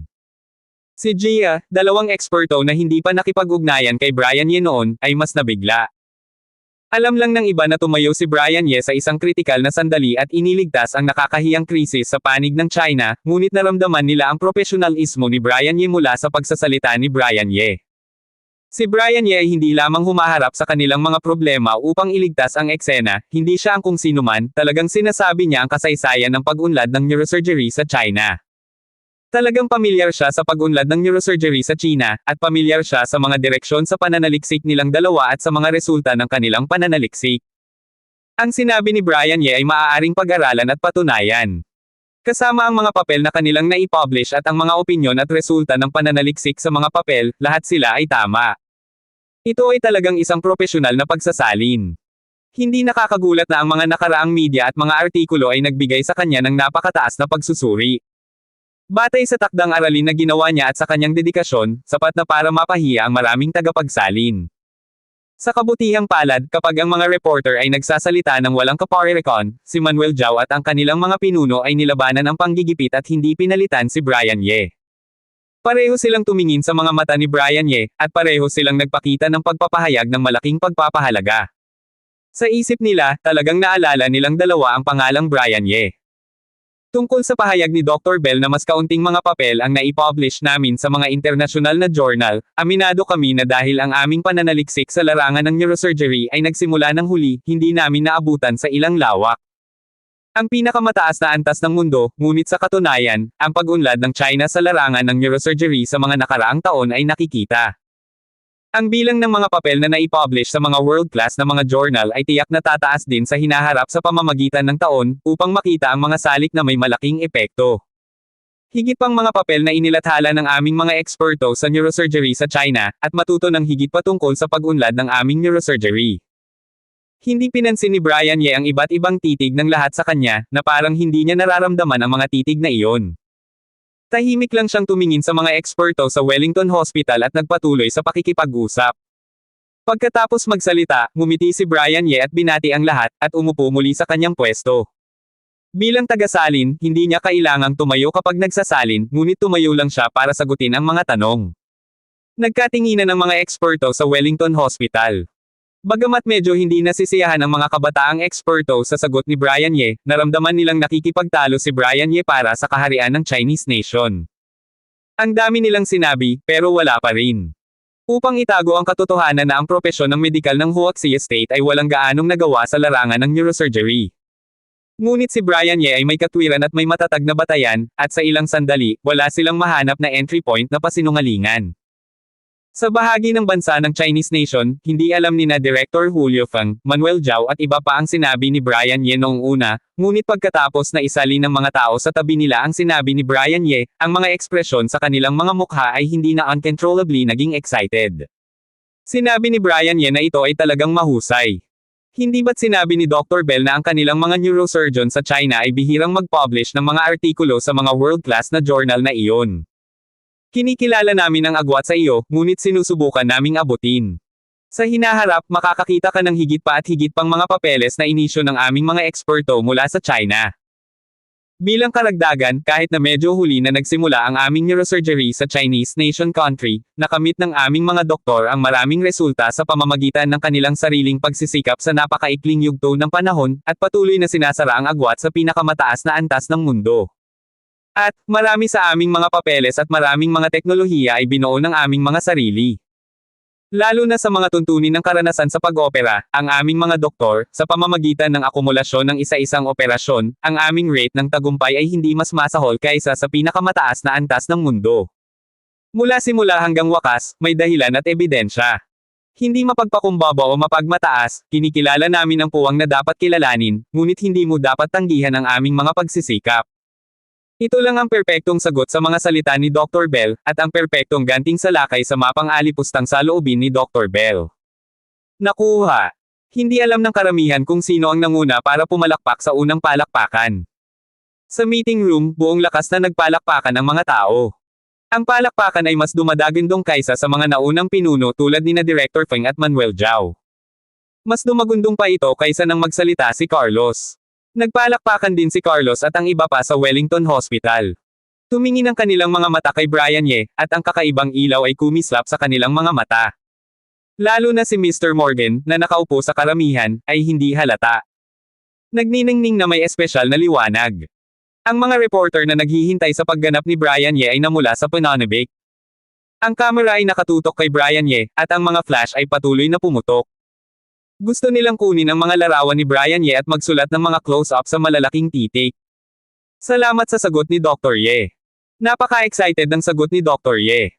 Si Jia, dalawang eksperto na hindi pa nakipag-ugnayan kay Brian Ye noon, ay mas nabigla. Alam lang ng iba na tumayo si Brian Ye sa isang kritikal na sandali at iniligtas ang nakakahiyang krisis sa panig ng China, ngunit naramdaman nila ang profesionalismo ni Brian Ye mula sa pagsasalita ni Brian Ye. Si Brian Ye ay hindi lamang humaharap sa kanilang mga problema upang iligtas ang eksena, hindi siya ang kung sino man, talagang sinasabi niya ang kasaysayan ng pag-unlad ng neurosurgery sa China. Talagang pamilyar siya sa pag-unlad ng neurosurgery sa China, at pamilyar siya sa mga direksyon sa pananaliksik nilang dalawa at sa mga resulta ng kanilang pananaliksik. Ang sinabi ni Brian Ye ay maaaring pag-aralan at patunayan. Kasama ang mga papel na kanilang naipublish at ang mga opinyon at resulta ng pananaliksik sa mga papel, lahat sila ay tama. Ito ay talagang isang profesional na pagsasalin. Hindi nakakagulat na ang mga nakaraang media at mga artikulo ay nagbigay sa kanya ng napakataas na pagsusuri. Batay sa takdang aralin na ginawa niya at sa kanyang dedikasyon, sapat na para mapahiya ang maraming tagapagsalin. Sa kabutihang palad, kapag ang mga reporter ay nagsasalita ng walang kaparerekon, si Manuel Zhao at ang kanilang mga pinuno ay nilabanan ang panggigipit at hindi pinalitan si Brian Ye. Pareho silang tumingin sa mga mata ni Brian Ye, at pareho silang nagpakita ng pagpapahayag ng malaking pagpapahalaga. Sa isip nila, talagang naalala nilang dalawa ang pangalang Brian Ye. Tungkol sa pahayag ni Dr. Bell na mas kaunting mga papel ang naipublish namin sa mga internasyonal na journal, aminado kami na dahil ang aming pananaliksik sa larangan ng neurosurgery ay nagsimula ng huli, hindi namin naabutan sa ilang lawak. Ang pinakamataas na antas ng mundo, ngunit sa katunayan, ang pag-unlad ng China sa larangan ng neurosurgery sa mga nakaraang taon ay nakikita. Ang bilang ng mga papel na naipublish sa mga world-class na mga journal ay tiyak na tataas din sa hinaharap sa pamamagitan ng taon, upang makita ang mga salik na may malaking epekto. Higit pang mga papel na inilathala ng aming mga eksperto sa neurosurgery sa China, at matuto ng higit pa tungkol sa pag-unlad ng aming neurosurgery. Hindi pinansin ni Brian Ye ang iba't ibang titig ng lahat sa kanya, na parang hindi niya nararamdaman ang mga titig na iyon. Tahimik lang siyang tumingin sa mga eksperto sa Wellington Hospital at nagpatuloy sa pakikipag-usap. Pagkatapos magsalita, ngumiti si Brian Ye at binati ang lahat, at umupo muli sa kanyang pwesto. Bilang tagasalin, hindi niya kailangang tumayo kapag nagsasalin, ngunit tumayo lang siya para sagutin ang mga tanong. Nagkatinginan ng mga eksperto sa Wellington Hospital. Bagamat medyo hindi nasisiyahan ang mga kabataang eksperto sa sagot ni Brian Ye, naramdaman nilang nakikipagtalo si Brian Ye para sa kaharian ng Chinese nation. Ang dami nilang sinabi, pero wala pa rin. Upang itago ang katotohanan na ang propesyon ng medikal ng Huaxi Estate ay walang gaanong nagawa sa larangan ng neurosurgery. Ngunit si Brian Ye ay may katwiran at may matatag na batayan, at sa ilang sandali, wala silang mahanap na entry point na pasinungalingan. Sa bahagi ng bansa ng Chinese nation, hindi alam ni na Director Julio Feng, Manuel Zhao at iba pa ang sinabi ni Brian Ye noong una, ngunit pagkatapos na isali ng mga tao sa tabi nila ang sinabi ni Brian Ye, ang mga ekspresyon sa kanilang mga mukha ay hindi na uncontrollably naging excited. Sinabi ni Brian Ye na ito ay talagang mahusay. Hindi ba't sinabi ni Dr. Bell na ang kanilang mga neurosurgeon sa China ay bihirang mag-publish ng mga artikulo sa mga world-class na journal na iyon? Kinikilala namin ang agwat sa iyo, ngunit sinusubukan naming abutin. Sa hinaharap, makakakita ka ng higit pa at higit pang mga papeles na inisyo ng aming mga eksperto mula sa China. Bilang karagdagan, kahit na medyo huli na nagsimula ang aming neurosurgery sa Chinese nation country, nakamit ng aming mga doktor ang maraming resulta sa pamamagitan ng kanilang sariling pagsisikap sa napakaikling yugto ng panahon, at patuloy na sinasara ang agwat sa pinakamataas na antas ng mundo. At, marami sa aming mga papeles at maraming mga teknolohiya ay binuo ng aming mga sarili. Lalo na sa mga tuntunin ng karanasan sa pag-opera, ang aming mga doktor, sa pamamagitan ng akumulasyon ng isa-isang operasyon, ang aming rate ng tagumpay ay hindi mas masahol kaysa sa pinakamataas na antas ng mundo. Mula simula hanggang wakas, may dahilan at ebidensya. Hindi mapagpakumbaba o mapagmataas, kinikilala namin ang puwang na dapat kilalanin, ngunit hindi mo dapat tanggihan ang aming mga pagsisikap. Ito lang ang perpektong sagot sa mga salita ni Dr. Bell, at ang perpektong ganting salakay sa mapang alipustang saloobin ni Dr. Bell. Nakuha. Hindi alam ng karamihan kung sino ang nanguna para pumalakpak sa unang palakpakan. Sa meeting room, buong lakas na nagpalakpakan ang mga tao. Ang palakpakan ay mas dumadagundong kaysa sa mga naunang pinuno tulad ni na Director Feng at Manuel Zhao. Mas dumagundong pa ito kaysa nang magsalita si Carlos. Nagpalakpakan din si Carlos at ang iba pa sa Wellington Hospital. Tumingin ang kanilang mga mata kay Brian Ye, at ang kakaibang ilaw ay kumislap sa kanilang mga mata. Lalo na si Mr. Morgan, na nakaupo sa karamihan, ay hindi halata. Nagniningning na may espesyal na liwanag. Ang mga reporter na naghihintay sa pagganap ni Brian Ye ay namula sa pananabik. Ang kamera ay nakatutok kay Brian Ye, at ang mga flash ay patuloy na pumutok. Gusto nilang kunin ang mga larawan ni Brian Ye at magsulat ng mga close-up sa malalaking titik. Salamat sa sagot ni Dr. Ye. Napaka-excited ng sagot ni Dr. Ye.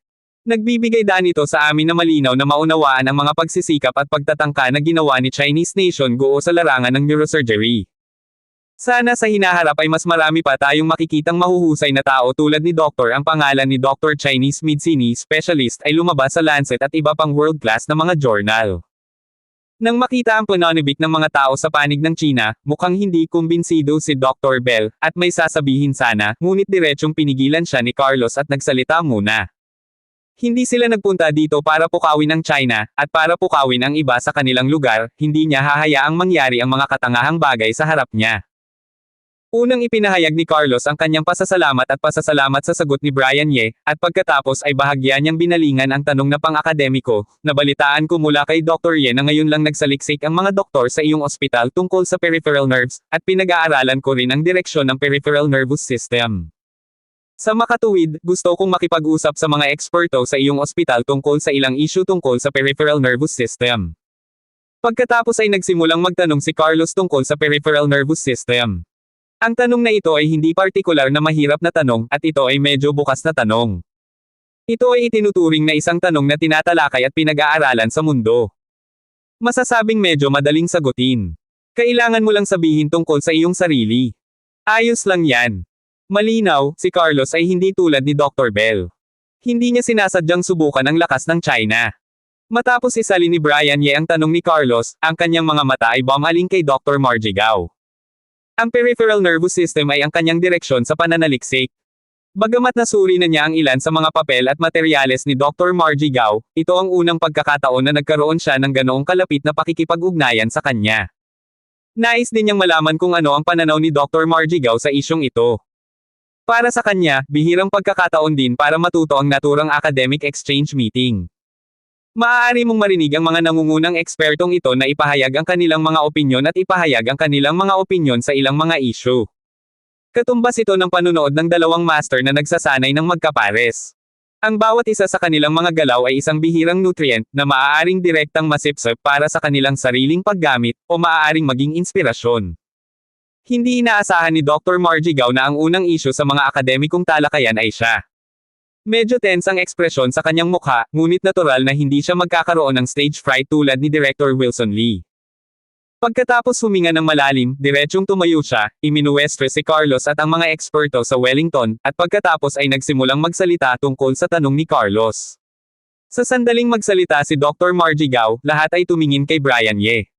Nagbibigay daan ito sa amin na malinaw na maunawaan ang mga pagsisikap at pagtatangka na ginawa ni Chinese nation guo sa larangan ng neurosurgery. Sana sa hinaharap ay mas marami pa tayong makikitang mahuhusay na tao tulad ni Dr. Ang pangalan ni Dr. Chinese Medicine Specialist ay lumabas sa Lancet at iba pang world-class na mga journal. Nang makita ang pananabik ng mga tao sa panig ng China, mukhang hindi kumbinsido si Dr. Bell, at may sasabihin sana, ngunit diretsyong pinigilan siya ni Carlos at nagsalita muna. Hindi sila nagpunta dito para pukawin ang China, at para pukawin ang iba sa kanilang lugar, hindi niya hahayaang mangyari ang mga katangahang bagay sa harap niya. Unang ipinahayag ni Carlos ang kanyang pasasalamat at pasasalamat sa sagot ni Brian Ye, at pagkatapos ay bahagya niyang binalingan ang tanong na pang-akademiko. Nabalitaan ko mula kay Dr. Ye na ngayon lang nagsaliksik ang mga doktor sa iyong ospital tungkol sa peripheral nerves, at pinag-aaralan ko rin ang direksyon ng peripheral nervous system. Sa makatuwid, gusto kong makipag-usap sa mga eksperto sa iyong ospital tungkol sa ilang issue tungkol sa peripheral nervous system. Pagkatapos ay nagsimulang magtanong si Carlos tungkol sa peripheral nervous system. Ang tanong na ito ay hindi partikular na mahirap na tanong, at ito ay medyo bukas na tanong. Ito ay itinuturing na isang tanong na tinatalakay at pinag-aaralan sa mundo. Masasabing medyo madaling sagutin. Kailangan mo lang sabihin tungkol sa iyong sarili. Ayos lang yan. Malinaw, si Carlos ay hindi tulad ni Dr. Bell. Hindi niya sinasadyang subukan ang lakas ng China. Matapos isali ni Brian Ye ang tanong ni Carlos, ang kanyang mga mata ay bumaling kay Dr. Margie Gao. Ang peripheral nervous system ay ang kanyang direksyon sa pananaliksik. Bagamat nasuri na niya ang ilan sa mga papel at materyales ni Dr. Margie Gao, ito ang unang pagkakataon na nagkaroon siya ng ganoong kalapit na pakikipag-ugnayan sa kanya. Nais din niyang malaman kung ano ang pananaw ni Dr. Margie Gao sa isyong ito. Para sa kanya, bihirang pagkakataon din para matuto ang naturang academic exchange meeting. Maaari mong marinig ang mga nangungunang ekspertong ito na ipahayag ang kanilang mga opinyon at ipahayag ang kanilang mga opinyon sa ilang mga issue. Katumbas ito ng panunood ng dalawang master na nagsasanay ng magkapares. Ang bawat isa sa kanilang mga galaw ay isang bihirang nutrient na maaaring direktang masipsip para sa kanilang sariling paggamit o maaaring maging inspirasyon. Hindi inaasahan ni Dr. Margie Gao na ang unang issue sa mga akademikong talakayan ay siya. Medyo tense ang ekspresyon sa kanyang mukha, ngunit natural na hindi siya magkakaroon ng stage fright tulad ni Director Wilson Lee. Pagkatapos huminga ng malalim, diretsyong tumayo siya, iminuwestre si Carlos at ang mga eksperto sa Wellington, at pagkatapos ay nagsimulang magsalita tungkol sa tanong ni Carlos. Sa sandaling magsalita si Dr. Margie Gao, lahat ay tumingin kay Brian Ye.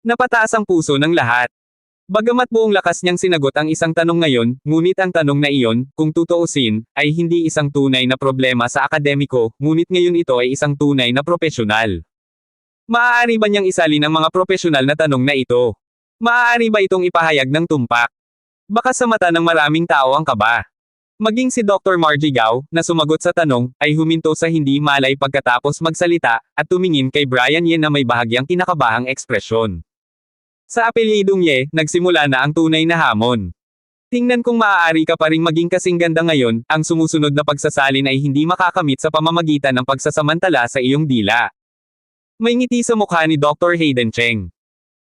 Napataas ang puso ng lahat. Bagamat buong lakas niyang sinagot ang isang tanong ngayon, ngunit ang tanong na iyon, kung tutuusin, ay hindi isang tunay na problema sa akademiko, ngunit ngayon ito ay isang tunay na propesyonal. Maaari ba niyang isalin ang mga propesyonal na tanong na ito? Maaari ba itong ipahayag ng tumpak? Baka sa mata ng maraming tao ang kaba. Maging si Dr. Margie Gao, na sumagot sa tanong, ay huminto sa hindi malay pagkatapos magsalita, at tumingin kay Brian Ye na may bahagyang kinakabahang ekspresyon. Sa apelyidong Ye, nagsimula na ang tunay na hamon. Tingnan kung maaari ka pa ring maging kasing ganda ngayon, ang sumusunod na pagsasalin ay hindi makakamit sa pamamagitan ng pagsasamantala sa iyong dila. May ngiti sa mukha ni Dr. Hayden Cheng.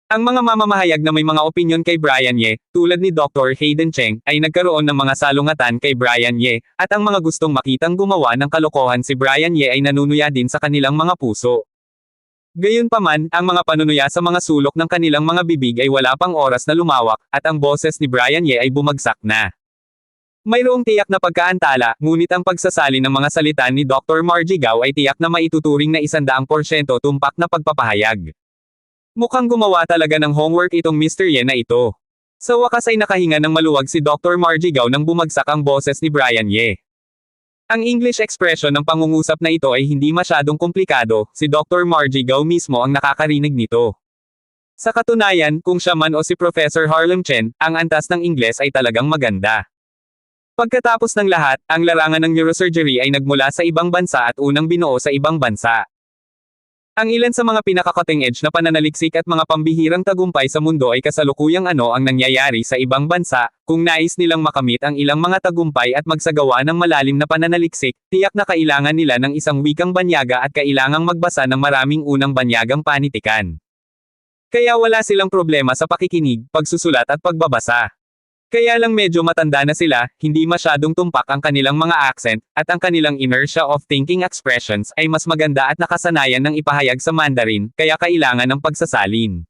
Ang mga mamamahayag na may mga opinyon kay Brian Ye, tulad ni Dr. Hayden Cheng, ay nagkaroon ng mga salungatan kay Brian Ye, at ang mga gustong makitang gumawa ng kalokohan si Brian Ye ay nanunuya din sa kanilang mga puso. Gayunpaman, ang mga panunuya sa mga sulok ng kanilang mga bibig ay wala pang oras na lumawak, at ang boses ni Brian Ye ay bumagsak na. Mayroong tiyak na pagkaantala, ngunit ang pagsasalin ng mga salita ni Dr. Margie Gao ay tiyak na maituturing na 100% tumpak na pagpapahayag. Mukhang gumawa talaga ng homework itong Mr. Ye na ito. Sa wakas ay nakahinga ng maluwag si Dr. Margie Gao nang bumagsak ang boses ni Brian Ye. Ang English expression ng pangungusap na ito ay hindi masyadong komplikado, si Dr. Margie Gao mismo ang nakakarinig nito. Sa katunayan, kung siya man o si Professor Harlem Chen, ang antas ng Ingles ay talagang maganda. Pagkatapos ng lahat, ang larangan ng neurosurgery ay nagmula sa ibang bansa at unang binuo sa ibang bansa. Ang ilan sa mga pinaka-cutting edge na pananaliksik at mga pambihirang tagumpay sa mundo ay kasalukuyang ano ang nangyayari sa ibang bansa, kung nais nilang makamit ang ilang mga tagumpay at magsagawa ng malalim na pananaliksik, tiyak na kailangan nila ng isang wikang banyaga at kailangang magbasa ng maraming unang banyagang panitikan. Kaya wala silang problema sa pakikinig, pagsusulat at pagbabasa. Kaya lang medyo matanda na sila, hindi masyadong tumpak ang kanilang mga accent, at ang kanilang inertia of thinking expressions ay mas maganda at nakasanayan ng ipahayag sa Mandarin, kaya kailangan ng pagsasalin.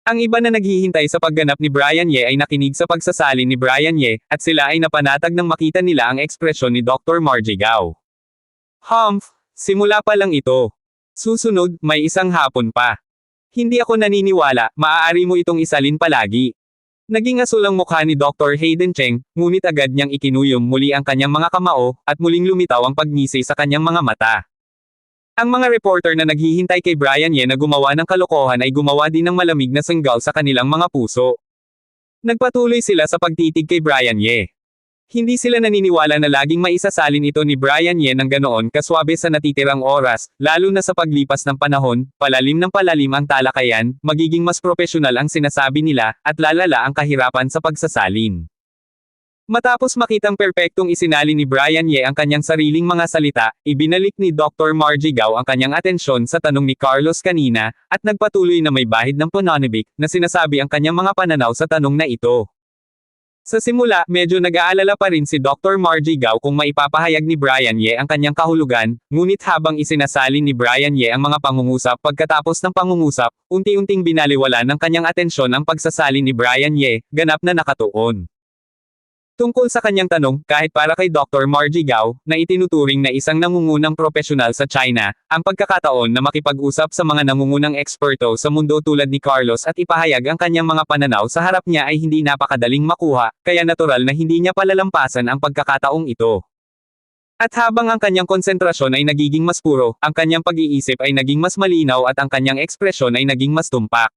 Ang iba na naghihintay sa pagganap ni Brian Ye ay nakinig sa pagsasalin ni Brian Ye, at sila ay napanatag nang makita nila ang ekspresyon ni Dr. Margie Gao. Humph, simula pa lang ito. Susunod, may isang hapon pa. Hindi ako naniniwala, maaari mo itong isalin palagi. Naging asul ang mukha ni Dr. Hayden Cheng, ngunit agad niyang ikinuyom muli ang kanyang mga kamao, at muling lumitaw ang pagngisi sa kanyang mga mata. Ang mga reporter na naghihintay kay Brian Ye na gumawa ng kalokohan ay gumawa din ng malamig na sanggal sa kanilang mga puso. Nagpatuloy sila sa pagtitig kay Brian Ye. Hindi sila naniniwala na laging maisasalin ito ni Brian Ye ng ganoon kaswabe sa natitirang oras, lalo na sa paglipas ng panahon, palalim ng palalim ang talakayan, magiging mas propesyonal ang sinasabi nila, at lalala ang kahirapan sa pagsasalin. Matapos makitang perpektong isinali ni Brian Ye ang kanyang sariling mga salita, ibinalik ni Dr. Margie Gao ang kanyang atensyon sa tanong ni Carlos kanina, at nagpatuloy na may bahid ng pananabik, na sinasabi ang kanyang mga pananaw sa tanong na ito. Sa simula, medyo nag-aalala pa rin si Dr. Margie Gao kung maipapahayag ni Brian Ye ang kanyang kahulugan, ngunit habang isinasalin ni Brian Ye ang mga pangungusap pagkatapos ng pangungusap, unti-unting binaliwala ng kanyang atensyon ang pagsasalin ni Brian Ye, ganap na nakatuon. Tungkol sa kanyang tanong, kahit para kay Dr. Margie Gao, na itinuturing na isang nangungunang propesyonal sa China, ang pagkakataon na makipag-usap sa mga nangungunang eksperto sa mundo tulad ni Carlos at ipahayag ang kanyang mga pananaw sa harap niya ay hindi napakadaling makuha, kaya natural na hindi niya palalampasan ang pagkakataong ito. At habang ang kanyang konsentrasyon ay nagiging mas puro, ang kanyang pag-iisip ay naging mas malinaw at ang kanyang ekspresyon ay naging mas tumpak.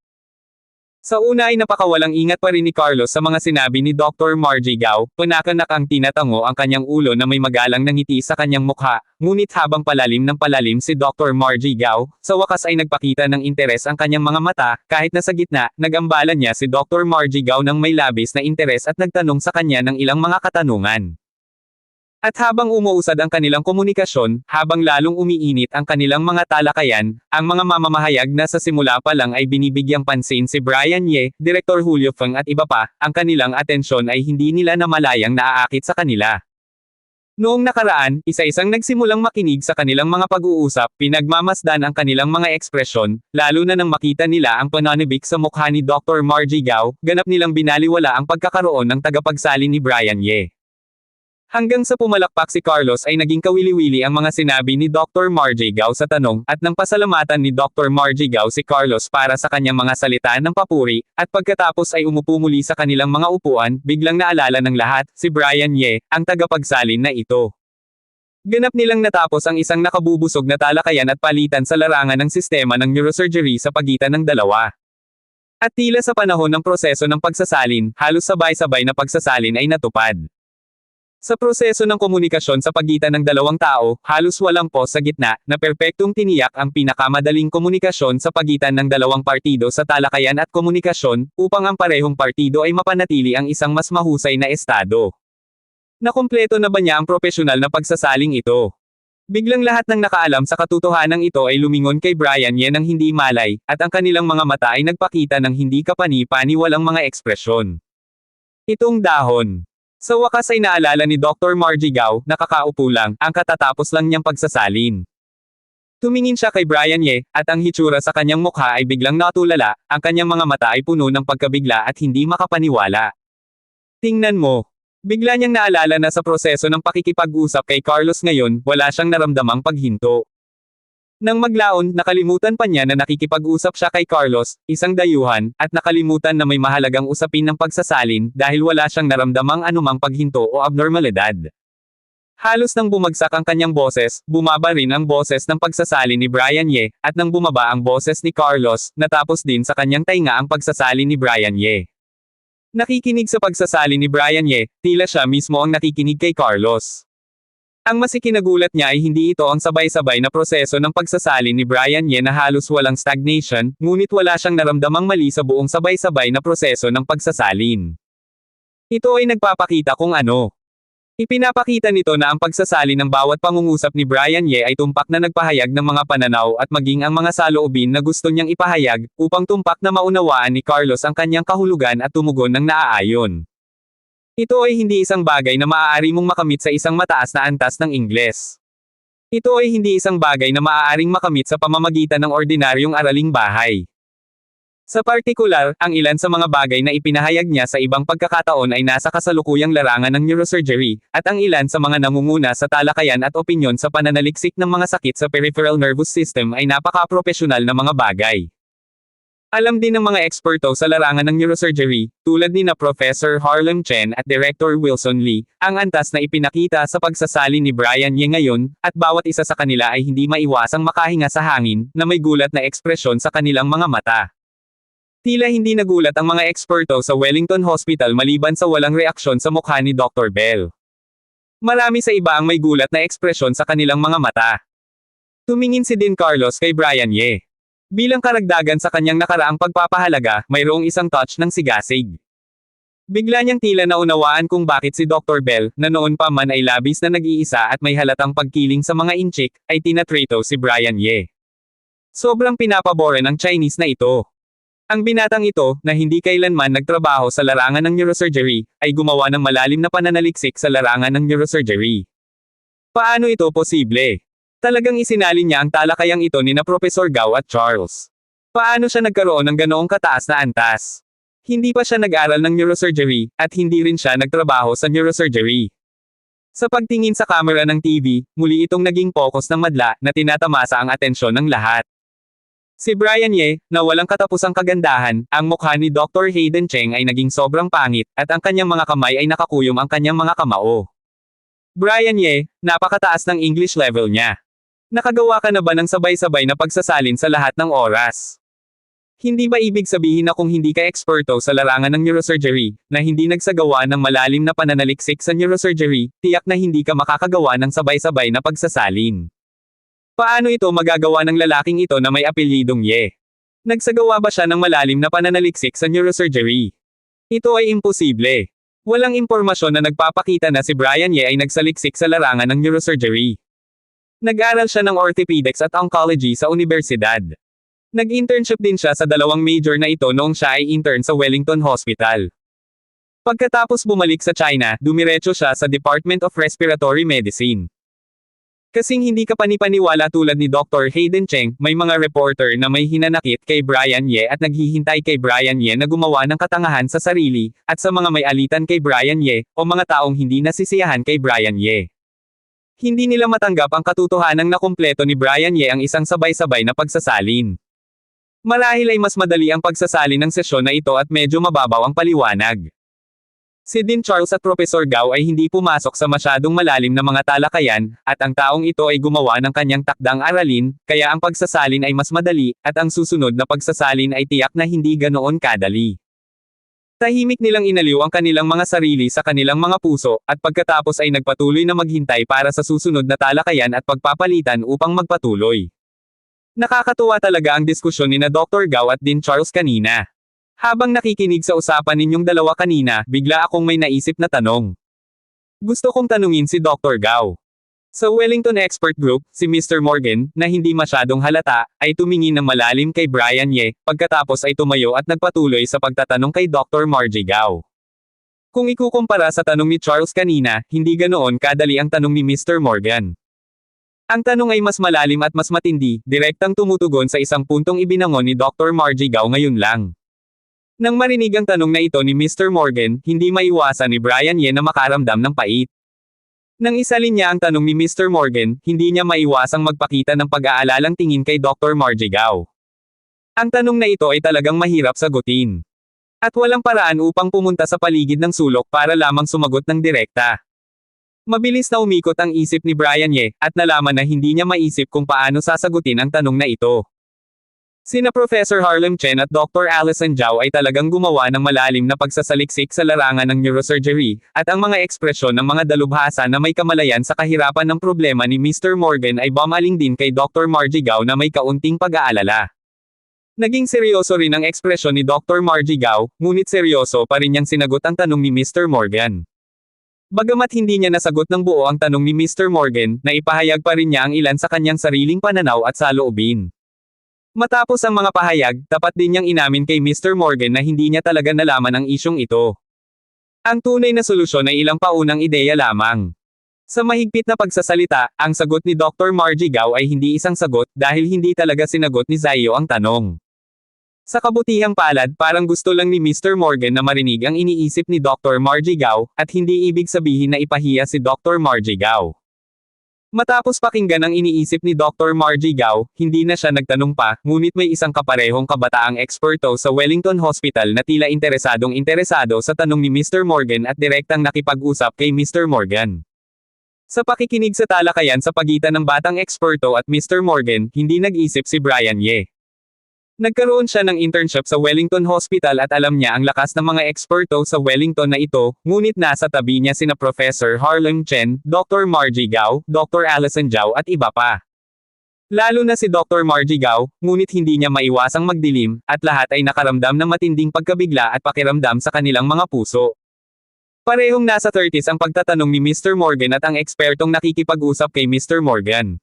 Sa una ay napakawalang ingat pa rin ni Carlos sa mga sinabi ni Dr. Margie Gao, panakanak ang tinatango ang kanyang ulo na may magalang na ngiti sa kanyang mukha, ngunit habang palalim ng palalim si Dr. Margie Gao, sa wakas ay nagpakita ng interes ang kanyang mga mata, kahit na sa gitna, nagambalan niya si Dr. Margie Gao ng may labis na interes at nagtanong sa kanya ng ilang mga katanungan. At habang umuusad ang kanilang komunikasyon, habang lalong umiinit ang kanilang mga talakayan, ang mga mamamahayag na sa simula pa lang ay binibigyang pansin si Brian Ye, Direktor Julio Feng at iba pa, ang kanilang atensyon ay hindi nila namalayang naaakit sa kanila. Noong nakaraan, isa-isang nagsimulang makinig sa kanilang mga pag-uusap, pinagmamasdan ang kanilang mga ekspresyon, lalo na nang makita nila ang pananabik sa mukha ni Dr. Margie Gao, ganap nilang binaliwala ang pagkakaroon ng tagapagsalin ni Brian Ye. Hanggang sa pumalakpak si Carlos ay naging kawili-wili ang mga sinabi ni Dr. Margie Gao sa tanong, at nang pasalamatan ni Dr. Margie Gao si Carlos para sa kanyang mga salita ng papuri, at pagkatapos ay umupo muli sa kanilang mga upuan, biglang naalala ng lahat, si Brian Ye, ang tagapagsalin na ito. Ganap nilang natapos ang isang nakabubusog na talakayan at palitan sa larangan ng sistema ng neurosurgery sa pagitan ng dalawa. At tila sa panahon ng proseso ng pagsasalin, halos sabay-sabay na pagsasalin ay natupad. Sa proseso ng komunikasyon sa pagitan ng dalawang tao, halos walang pause sa gitna, na perpektong tiniyak ang pinakamadaling komunikasyon sa pagitan ng dalawang partido sa talakayan at komunikasyon, upang ang parehong partido ay mapanatili ang isang mas mahusay na estado. Nakumpleto na ba niya ang propesyonal na pagsasaling ito? Biglang lahat ng nakaalam sa katotohanan ito ay lumingon kay Brian Ye ng hindi malay, at ang kanilang mga mata ay nagpakita ng hindi kapani-pani walang mga ekspresyon. Itong dahon. Sa wakas ay naalala ni Dr. Margie Gao, nakakaupo lang, ang katatapos lang niyang pagsasalin. Tumingin siya kay Brian Ye, at ang hitsura sa kanyang mukha ay biglang natulala, ang kanyang mga mata ay puno ng pagkabigla at hindi makapaniwala. Tingnan mo. Bigla niyang naalala na sa proseso ng pakikipag-usap kay Carlos ngayon, wala siyang naramdamang paghinto. Nang maglaon, nakalimutan pa niya na nakikipag-usap siya kay Carlos, isang dayuhan, at nakalimutan na may mahalagang usapin ng pagsasalin dahil wala siyang naramdamang anumang paghinto o abnormalidad. Halos nang bumagsak ang kanyang boses, bumaba rin ang boses ng pagsasalin ni Brian Ye, at nang bumaba ang boses ni Carlos, natapos din sa kanyang tainga ang pagsasalin ni Brian Ye. Nakikinig sa pagsasalin ni Brian Ye, tila siya mismo ang nakikinig kay Carlos. Ang mas ikinagulat niya ay hindi ito ang sabay-sabay na proseso ng pagsasalin ni Brian Ye na halos walang stagnation, ngunit wala siyang naramdamang mali sa buong sabay-sabay na proseso ng pagsasalin. Ito ay nagpapakita kung ano. Ipinapakita nito na ang pagsasalin ng bawat pangungusap ni Brian Ye ay tumpak na nagpahayag ng mga pananaw at maging ang mga saloobin na gusto niyang ipahayag, upang tumpak na maunawaan ni Carlos ang kanyang kahulugan at tumugon ng naaayon. Ito ay hindi isang bagay na maaari mong makamit sa isang mataas na antas ng Ingles. Ito ay hindi isang bagay na maaaring makamit sa pamamagitan ng ordinaryong araling bahay. Sa partikular, ang ilan sa mga bagay na ipinahayag niya sa ibang pagkakataon ay nasa kasalukuyang larangan ng neurosurgery, at ang ilan sa mga nangunguna sa talakayan at opinyon sa pananaliksik ng mga sakit sa peripheral nervous system ay napaka-propesyonal na mga bagay. Alam din ng mga eksperto sa larangan ng neurosurgery, tulad ni na Professor Harlem Chen at Director Wilson Lee, ang antas na ipinakita sa pagsasali ni Brian Ye ngayon, at bawat isa sa kanila ay hindi maiwasang makahinga sa hangin, na may gulat na ekspresyon sa kanilang mga mata. Tila hindi nagulat ang mga eksperto sa Wellington Hospital maliban sa walang reaksyon sa mukha ni Dr. Bell. Marami sa iba ang may gulat na ekspresyon sa kanilang mga mata. Tumingin si Dean Carlos kay Brian Ye. Bilang karagdagan sa kanyang nakaraang pagpapahalaga, mayroong isang touch ng sigasig. Bigla niyang tila naunawaan kung bakit si Dr. Bell, na noon pa man ay labis na nag-iisa at may halatang pagkiling sa mga inchik, ay tinatrato si Brian Ye. Sobrang pinapabore ng Chinese na ito. Ang binatang ito, na hindi kailanman nagtrabaho sa larangan ng neurosurgery, ay gumawa ng malalim na pananaliksik sa larangan ng neurosurgery. Paano ito posible? Talagang isinalin niya ang talakayang ito ni na Professor Gao at Charles. Paano siya nagkaroon ng ganoong kataas na antas? Hindi pa siya nag-aral ng neurosurgery, at hindi rin siya nagtrabaho sa neurosurgery. Sa pagtingin sa kamera ng TV, muli itong naging focus ng madla, na tinatamasa ang atensyon ng lahat. Si Brian Ye, na walang katapusang kagandahan, ang mukha ni Dr. Hayden Cheng ay naging sobrang pangit, at ang kanyang mga kamay ay nakakuyom ang kanyang mga kamao. Brian Ye, napakataas ng English level niya. Nakagawa ka na ba ng sabay-sabay na pagsasalin sa lahat ng oras? Hindi ba ibig sabihin na kung hindi ka eksperto sa larangan ng neurosurgery, na hindi nagsagawa ng malalim na pananaliksik sa neurosurgery, tiyak na hindi ka makakagawa ng sabay-sabay na pagsasalin. Paano ito magagawa ng lalaking ito na may apelyidong Ye? Nagsagawa ba siya ng malalim na pananaliksik sa neurosurgery? Ito ay imposible. Walang impormasyon na nagpapakita na si Brian Ye ay nagsaliksik sa larangan ng neurosurgery. Nag-aral siya ng orthopedics at oncology sa universidad. Nag-internship din siya sa dalawang major na ito noong siya ay intern sa Wellington Hospital. Pagkatapos bumalik sa China, dumiretso siya sa Department of Respiratory Medicine. Kasing hindi ka panipaniwala tulad ni Dr. Hayden Cheng, may mga reporter na may hinanakit kay Brian Ye at naghihintay kay Brian Ye na gumawa ng katangahan sa sarili, at sa mga may alitan kay Brian Ye, o mga taong hindi nasisiyahan kay Brian Ye. Hindi nila matanggap ang katotohanang na kumpleto ni Brian Ye ang isang sabay-sabay na pagsasalin. Marahil ay mas madali ang pagsasalin ng sesyon na ito at medyo mababaw ang paliwanag. Si Dean Charles at Professor Gao ay hindi pumasok sa masyadong malalim na mga talakayan, at ang taong ito ay gumawa ng kanyang takdang aralin, kaya ang pagsasalin ay mas madali, at ang susunod na pagsasalin ay tiyak na hindi ganoon kadali. Tahimik nilang inaliw ang kanilang mga sarili sa kanilang mga puso, at pagkatapos ay nagpatuloy na maghintay para sa susunod na talakayan at pagpapalitan upang magpatuloy. Nakakatuwa talaga ang diskusyon ni na Dr. Gao at Dean Charles kanina. Habang nakikinig sa usapan ninyong dalawa kanina, bigla akong may naisip na tanong. Gusto kong tanungin si Dr. Gao. Sa Wellington Expert Group, si Mr. Morgan, na hindi masyadong halata, ay tumingin ng malalim kay Brian Ye, pagkatapos ay tumayo at nagpatuloy sa pagtatanong kay Dr. Margie Gao. Kung ikukumpara sa tanong ni Charles kanina, hindi ganoon kadali ang tanong ni Mr. Morgan. Ang tanong ay mas malalim at mas matindi, direktang tumutugon sa isang puntong ibinangon ni Dr. Margie Gao ngayon lang. Nang marinig ang tanong na ito ni Mr. Morgan, hindi maiwasan ni Brian Ye na makaramdam ng pait. Nang isalin niya ang tanong ni Mr. Morgan, hindi niya maiwasang magpakita ng pag-aalalang tingin kay Dr. Margie Gao. Ang tanong na ito ay talagang mahirap sagutin. At walang paraan upang pumunta sa paligid ng sulok para lamang sumagot ng direkta. Mabilis na umikot ang isip ni Brian Ye, at nalaman na hindi niya maisip kung paano sasagutin ang tanong na ito. Sina Professor Harlem Chen at Dr. Allison Zhao ay talagang gumawa ng malalim na pagsasaliksik sa larangan ng neurosurgery, at ang mga ekspresyon ng mga dalubhasa na may kamalayan sa kahirapan ng problema ni Mr. Morgan ay bumaling din kay Dr. Margie Gao na may kaunting pag-aalala. Naging seryoso rin ang ekspresyon ni Dr. Margie Gao, ngunit seryoso pa rin niyang sinagot ang tanong ni Mr. Morgan. Bagamat hindi niya nasagot ng buo ang tanong ni Mr. Morgan, naipahayag pa rin niya ang ilan sa kanyang sariling pananaw at saloobin. Matapos ang mga pahayag, tapat din niyang inamin kay Mr. Morgan na hindi niya talaga nalaman ang isyong ito. Ang tunay na solusyon ay ilang paunang ideya lamang. Sa mahigpit na pagsasalita, ang sagot ni Dr. Margie Gao ay hindi isang sagot dahil hindi talaga sinagot ni Zayo ang tanong. Sa kabutihang palad, parang gusto lang ni Mr. Morgan na marinig ang iniisip ni Dr. Margie Gao, at hindi ibig sabihin na ipahiya si Dr. Margie Gao. Matapos pakinggan ang iniisip ni Dr. Margie Gao, hindi na siya nagtanong pa, ngunit may isang kaparehong kabataang eksperto sa Wellington Hospital na tila interesado sa tanong ni Mr. Morgan at direktang nakipag-usap kay Mr. Morgan. Sa pakikinig sa talakayan sa pagitan ng batang eksperto at Mr. Morgan, hindi nag-isip si Brian Ye. Nagkaroon siya ng internship sa Wellington Hospital at alam niya ang lakas ng mga eksperto sa Wellington na ito, ngunit nasa tabi niya sina Professor Harlem Chen, Dr. Margie Gao, Dr. Allison Zhao at iba pa. Lalo na si Dr. Margie Gao, ngunit hindi niya maiwasang magdilim, at lahat ay nakaramdam ng matinding pagkabigla at pakiramdam sa kanilang mga puso. Parehong nasa 30s ang pagtatanong ni Mr. Morgan at ang ekspertong nakikipag-usap kay Mr. Morgan.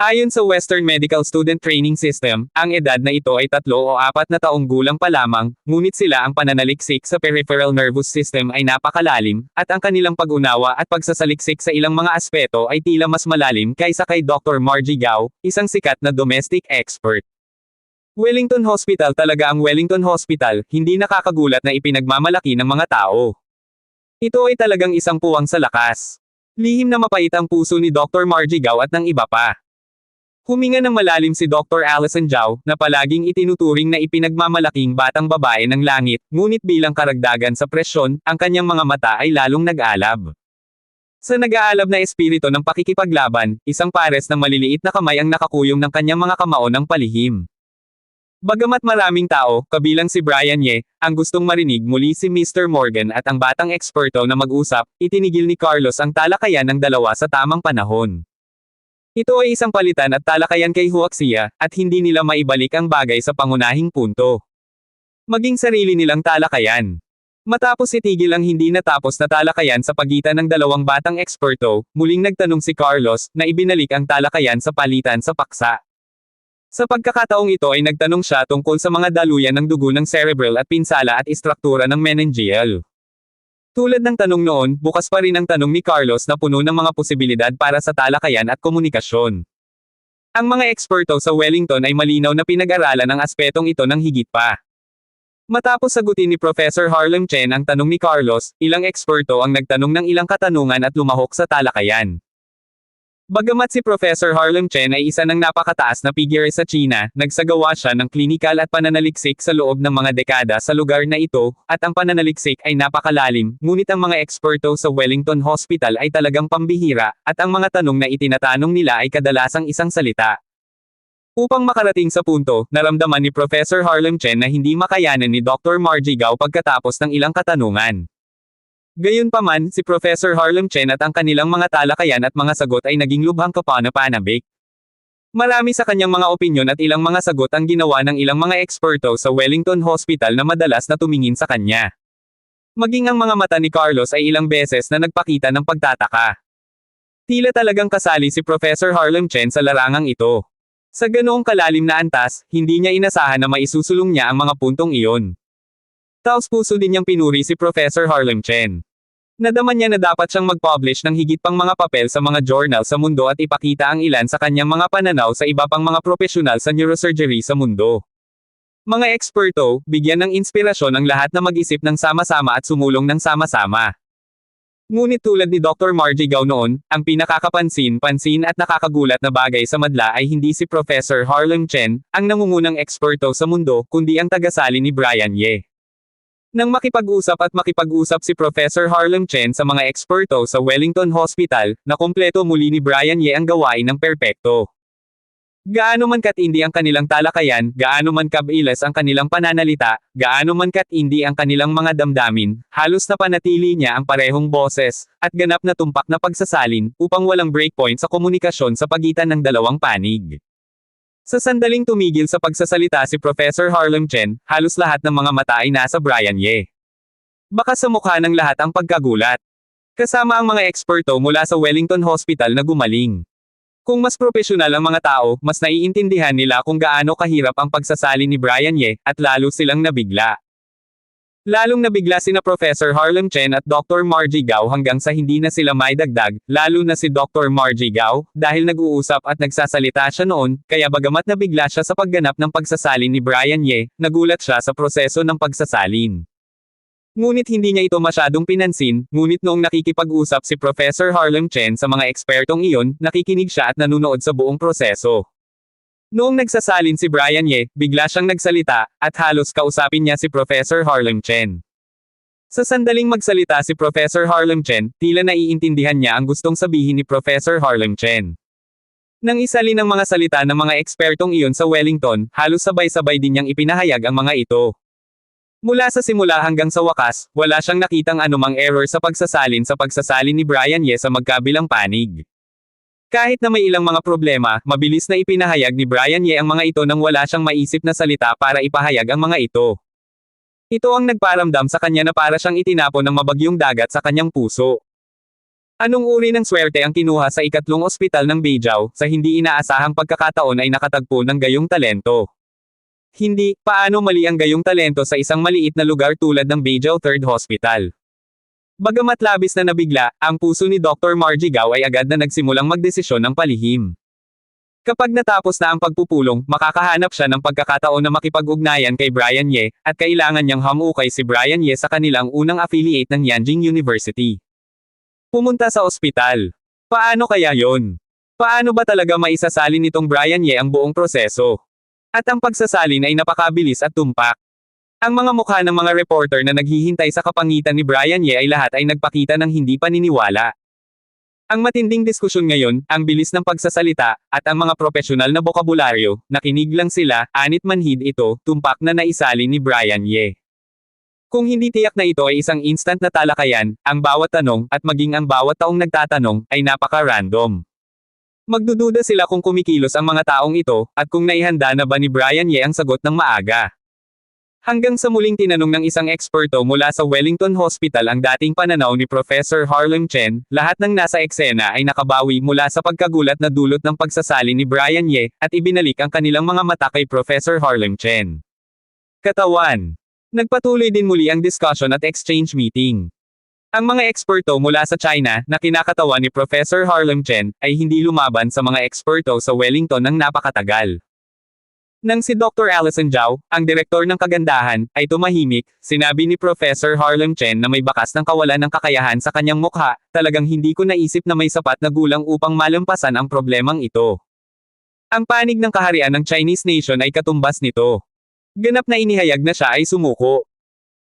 Ayon sa Western Medical Student Training System, ang edad na ito ay 3 o 4 na taong gulang pa lamang, ngunit sila ang pananaliksik sa peripheral nervous system ay napakalalim, at ang kanilang pag-unawa at pagsasaliksik sa ilang mga aspeto ay tila mas malalim kaysa kay Dr. Margie Gao, isang sikat na domestic expert. Wellington Hospital talaga ang Wellington Hospital, hindi nakakagulat na ipinagmamalaki ng mga tao. Ito ay talagang isang puwang sa lakas. Lihim na mapait ang puso ni Dr. Margie Gao at ng iba pa. Huminga ng malalim si Dr. Allison Zhao, na palaging itinuturing na ipinagmamalaking batang babae ng langit, ngunit bilang karagdagan sa presyon, ang kanyang mga mata ay lalong nag-aalab. Sa nag-aalab na espiritu ng pakikipaglaban, isang pares ng maliliit na kamay ang nakakuyong ng kanyang mga kamao ng palihim. Bagamat maraming tao, kabilang si Brian Ye, ang gustong marinig muli si Mr. Morgan at ang batang eksperto na mag-usap, itinigil ni Carlos ang talakayan ng dalawa sa tamang panahon. Ito ay isang palitan at talakayan kay Huaxia, at hindi nila maibalik ang bagay sa pangunahing punto. Maging sarili nilang talakayan. Matapos itigil ang hindi natapos na talakayan sa pagitan ng dalawang batang eksperto, muling nagtanong si Carlos, na ibinalik ang talakayan sa palitan sa paksa. Sa pagkakataong ito ay nagtanong siya tungkol sa mga daluyan ng dugo ng cerebral at pinsala at istruktura ng meningeal. Tulad ng tanong noon, bukas pa rin ang tanong ni Carlos na puno ng mga posibilidad para sa talakayan at komunikasyon. Ang mga eksperto sa Wellington ay malinaw na pinag-aralan ang aspetong ito ng higit pa. Matapos sagutin ni Professor Harlem Chen ang tanong ni Carlos, ilang eksperto ang nagtanong ng ilang katanungan at lumahok sa talakayan. Bagamat si Professor Harlem Chen ay isa ng napakataas na figure sa China, nagsagawa siya ng klinikal at pananaliksik sa loob ng mga dekada sa lugar na ito, at ang pananaliksik ay napakalalim, ngunit ang mga eksperto sa Wellington Hospital ay talagang pambihira, at ang mga tanong na itinatanong nila ay kadalasang isang salita. Upang makarating sa punto, naramdaman ni Professor Harlem Chen na hindi makayanan ni Dr. Margie Gao pagkatapos ng ilang katanungan. Gayunpaman, si Professor Harlem Chen at ang kanilang mga talakayan at mga sagot ay naging lubhang kapanapanabik. Marami sa kanyang mga opinyon at ilang mga sagot ang ginawa ng ilang mga eksperto sa Wellington Hospital na madalas na tumingin sa kanya. Maging ang mga mata ni Carlos ay ilang beses na nagpakita ng pagtataka. Tila talagang kasali si Professor Harlem Chen sa larangang ito. Sa ganoong kalalim na antas, hindi niya inasahan na maisusulong niya ang mga puntong iyon. Taos-puso din niyang pinuri si Professor Harlem Chen. Nadaman niya na dapat siyang mag-publish ng higit pang mga papel sa mga journal sa mundo at ipakita ang ilan sa kanyang mga pananaw sa iba pang mga propesyonal sa neurosurgery sa mundo. Mga eksperto, bigyan ng inspirasyon ang lahat na mag-isip ng sama-sama at sumulong ng sama-sama. Ngunit tulad ni Dr. Margie Gao noon, ang pinakakapansin-pansin at nakakagulat na bagay sa madla ay hindi si Professor Harlem Chen, ang nangungunang eksperto sa mundo, kundi ang tagasali ni Brian Ye. Nang makipag-usap si Professor Harlem Chen sa mga eksperto sa Wellington Hospital, nakumpleto muli ni Brian Ye ang gawain ng perpekto. Gaano man katindi ang kanilang talakayan, gaano man kabilas ang kanilang pananalita, gaano man katindi ang kanilang mga damdamin, halos napanatili niya ang parehong boses, at ganap na tumpak na pagsasalin, upang walang breakpoint sa komunikasyon sa pagitan ng dalawang panig. Sa sandaling tumigil sa pagsasalita si Professor Harlem Chen, halos lahat ng mga mata ay nasa Brian Ye. Baka sa mukha ng lahat ang pagkagulat. Kasama ang mga eksperto mula sa Wellington Hospital na gumaling. Kung mas propesyonal ang mga tao, mas naiintindihan nila kung gaano kahirap ang pagsasali ni Brian Ye, at lalo silang nabigla. Lalong nabigla sina Professor Harlem Chen at Dr. Margie Gao hanggang sa hindi na sila maidagdag, lalo na si Dr. Margie Gao, dahil nag-uusap at nagsasalita siya noon, kaya bagamat nabigla siya sa pagganap ng pagsasalin ni Brian Ye, nagulat siya sa proseso ng pagsasalin. Ngunit hindi niya ito masyadong pinansin, ngunit noong nakikipag-usap si Professor Harlem Chen sa mga ekspertong iyon, nakikinig siya at nanunood sa buong proseso. Noong nagsasalin si Brian Ye, bigla siyang nagsalita, at halos kausapin niya si Professor Harlem Chen. Sa sandaling magsalita si Professor Harlem Chen, tila naiintindihan niya ang gustong sabihin ni Professor Harlem Chen. Nang isalin ang mga salita ng mga ekspertong iyon sa Wellington, halos sabay-sabay din niyang ipinahayag ang mga ito. Mula sa simula hanggang sa wakas, wala siyang nakitang anumang error sa pagsasalin ni Brian Ye sa magkabilang panig. Kahit na may ilang mga problema, mabilis na ipinahayag ni Brian Ye ang mga ito nang wala siyang maisip na salita para ipahayag ang mga ito. Ito ang nagparamdam sa kanya na para siyang itinapon ng mabagyong dagat sa kanyang puso. Anong uri ng swerte ang kinuha sa ikatlong ospital ng Beijao, sa hindi inaasahang pagkakataon ay nakatagpo ng gayong talento? Hindi, paano mali ang gayong talento sa isang maliit na lugar tulad ng Beijao Third Hospital? Bagamat labis na nabigla, ang puso ni Dr. Margie Gao ay agad na nagsimulang magdesisyon ng palihim. Kapag natapos na ang pagpupulong, makakahanap siya ng pagkakataon na makipag-ugnayan kay Brian Ye, at kailangan niyang hamukay si Brian Ye sa kanilang unang affiliate ng Yanjing University. Pumunta sa ospital. Paano kaya yon? Paano ba talaga maisasalin nitong Brian Ye ang buong proseso? At ang pagsasalin ay napakabilis at tumpak. Ang mga mukha ng mga reporter na naghihintay sa kapangitan ni Brian Ye ay lahat ay nagpakita ng hindi paniniwala. Ang matinding diskusyon ngayon, ang bilis ng pagsasalita, at ang mga propesyonal na bokabularyo, nakinig lang sila, anit manhid ito, tumpak na naisali ni Brian Ye. Kung hindi tiyak na ito ay isang instant na talakayan, ang bawat tanong, at maging ang bawat taong nagtatanong, ay napaka-random. Magdududa sila kung kumikilos ang mga taong ito, at kung naihanda na ba ni Brian Ye ang sagot ng maaga. Hanggang sa muling tinanong ng isang eksperto mula sa Wellington Hospital ang dating pananaw ni Professor Harlem Chen, lahat ng nasa eksena ay nakabawi mula sa pagkagulat na dulot ng pagsasali ni Brian Ye, at ibinalik ang kanilang mga mata kay Professor Harlem Chen. Katawan. Nagpatuloy din muli ang discussion at exchange meeting. Ang mga eksperto mula sa China, na kinakatawan ni Professor Harlem Chen, ay hindi lumaban sa mga eksperto sa Wellington ng napakatagal. Nang si Dr. Allison Zhao, ang direktor ng kagandahan, ay tumahimik, sinabi ni Professor Harlem Chen na may bakas ng kawalan ng kakayahan sa kanyang mukha, talagang hindi ko naisip na may sapat na gulang upang malampasan ang problemang ito. Ang panig ng kaharian ng Chinese nation ay katumbas nito. Ganap na inihayag na siya ay sumuko.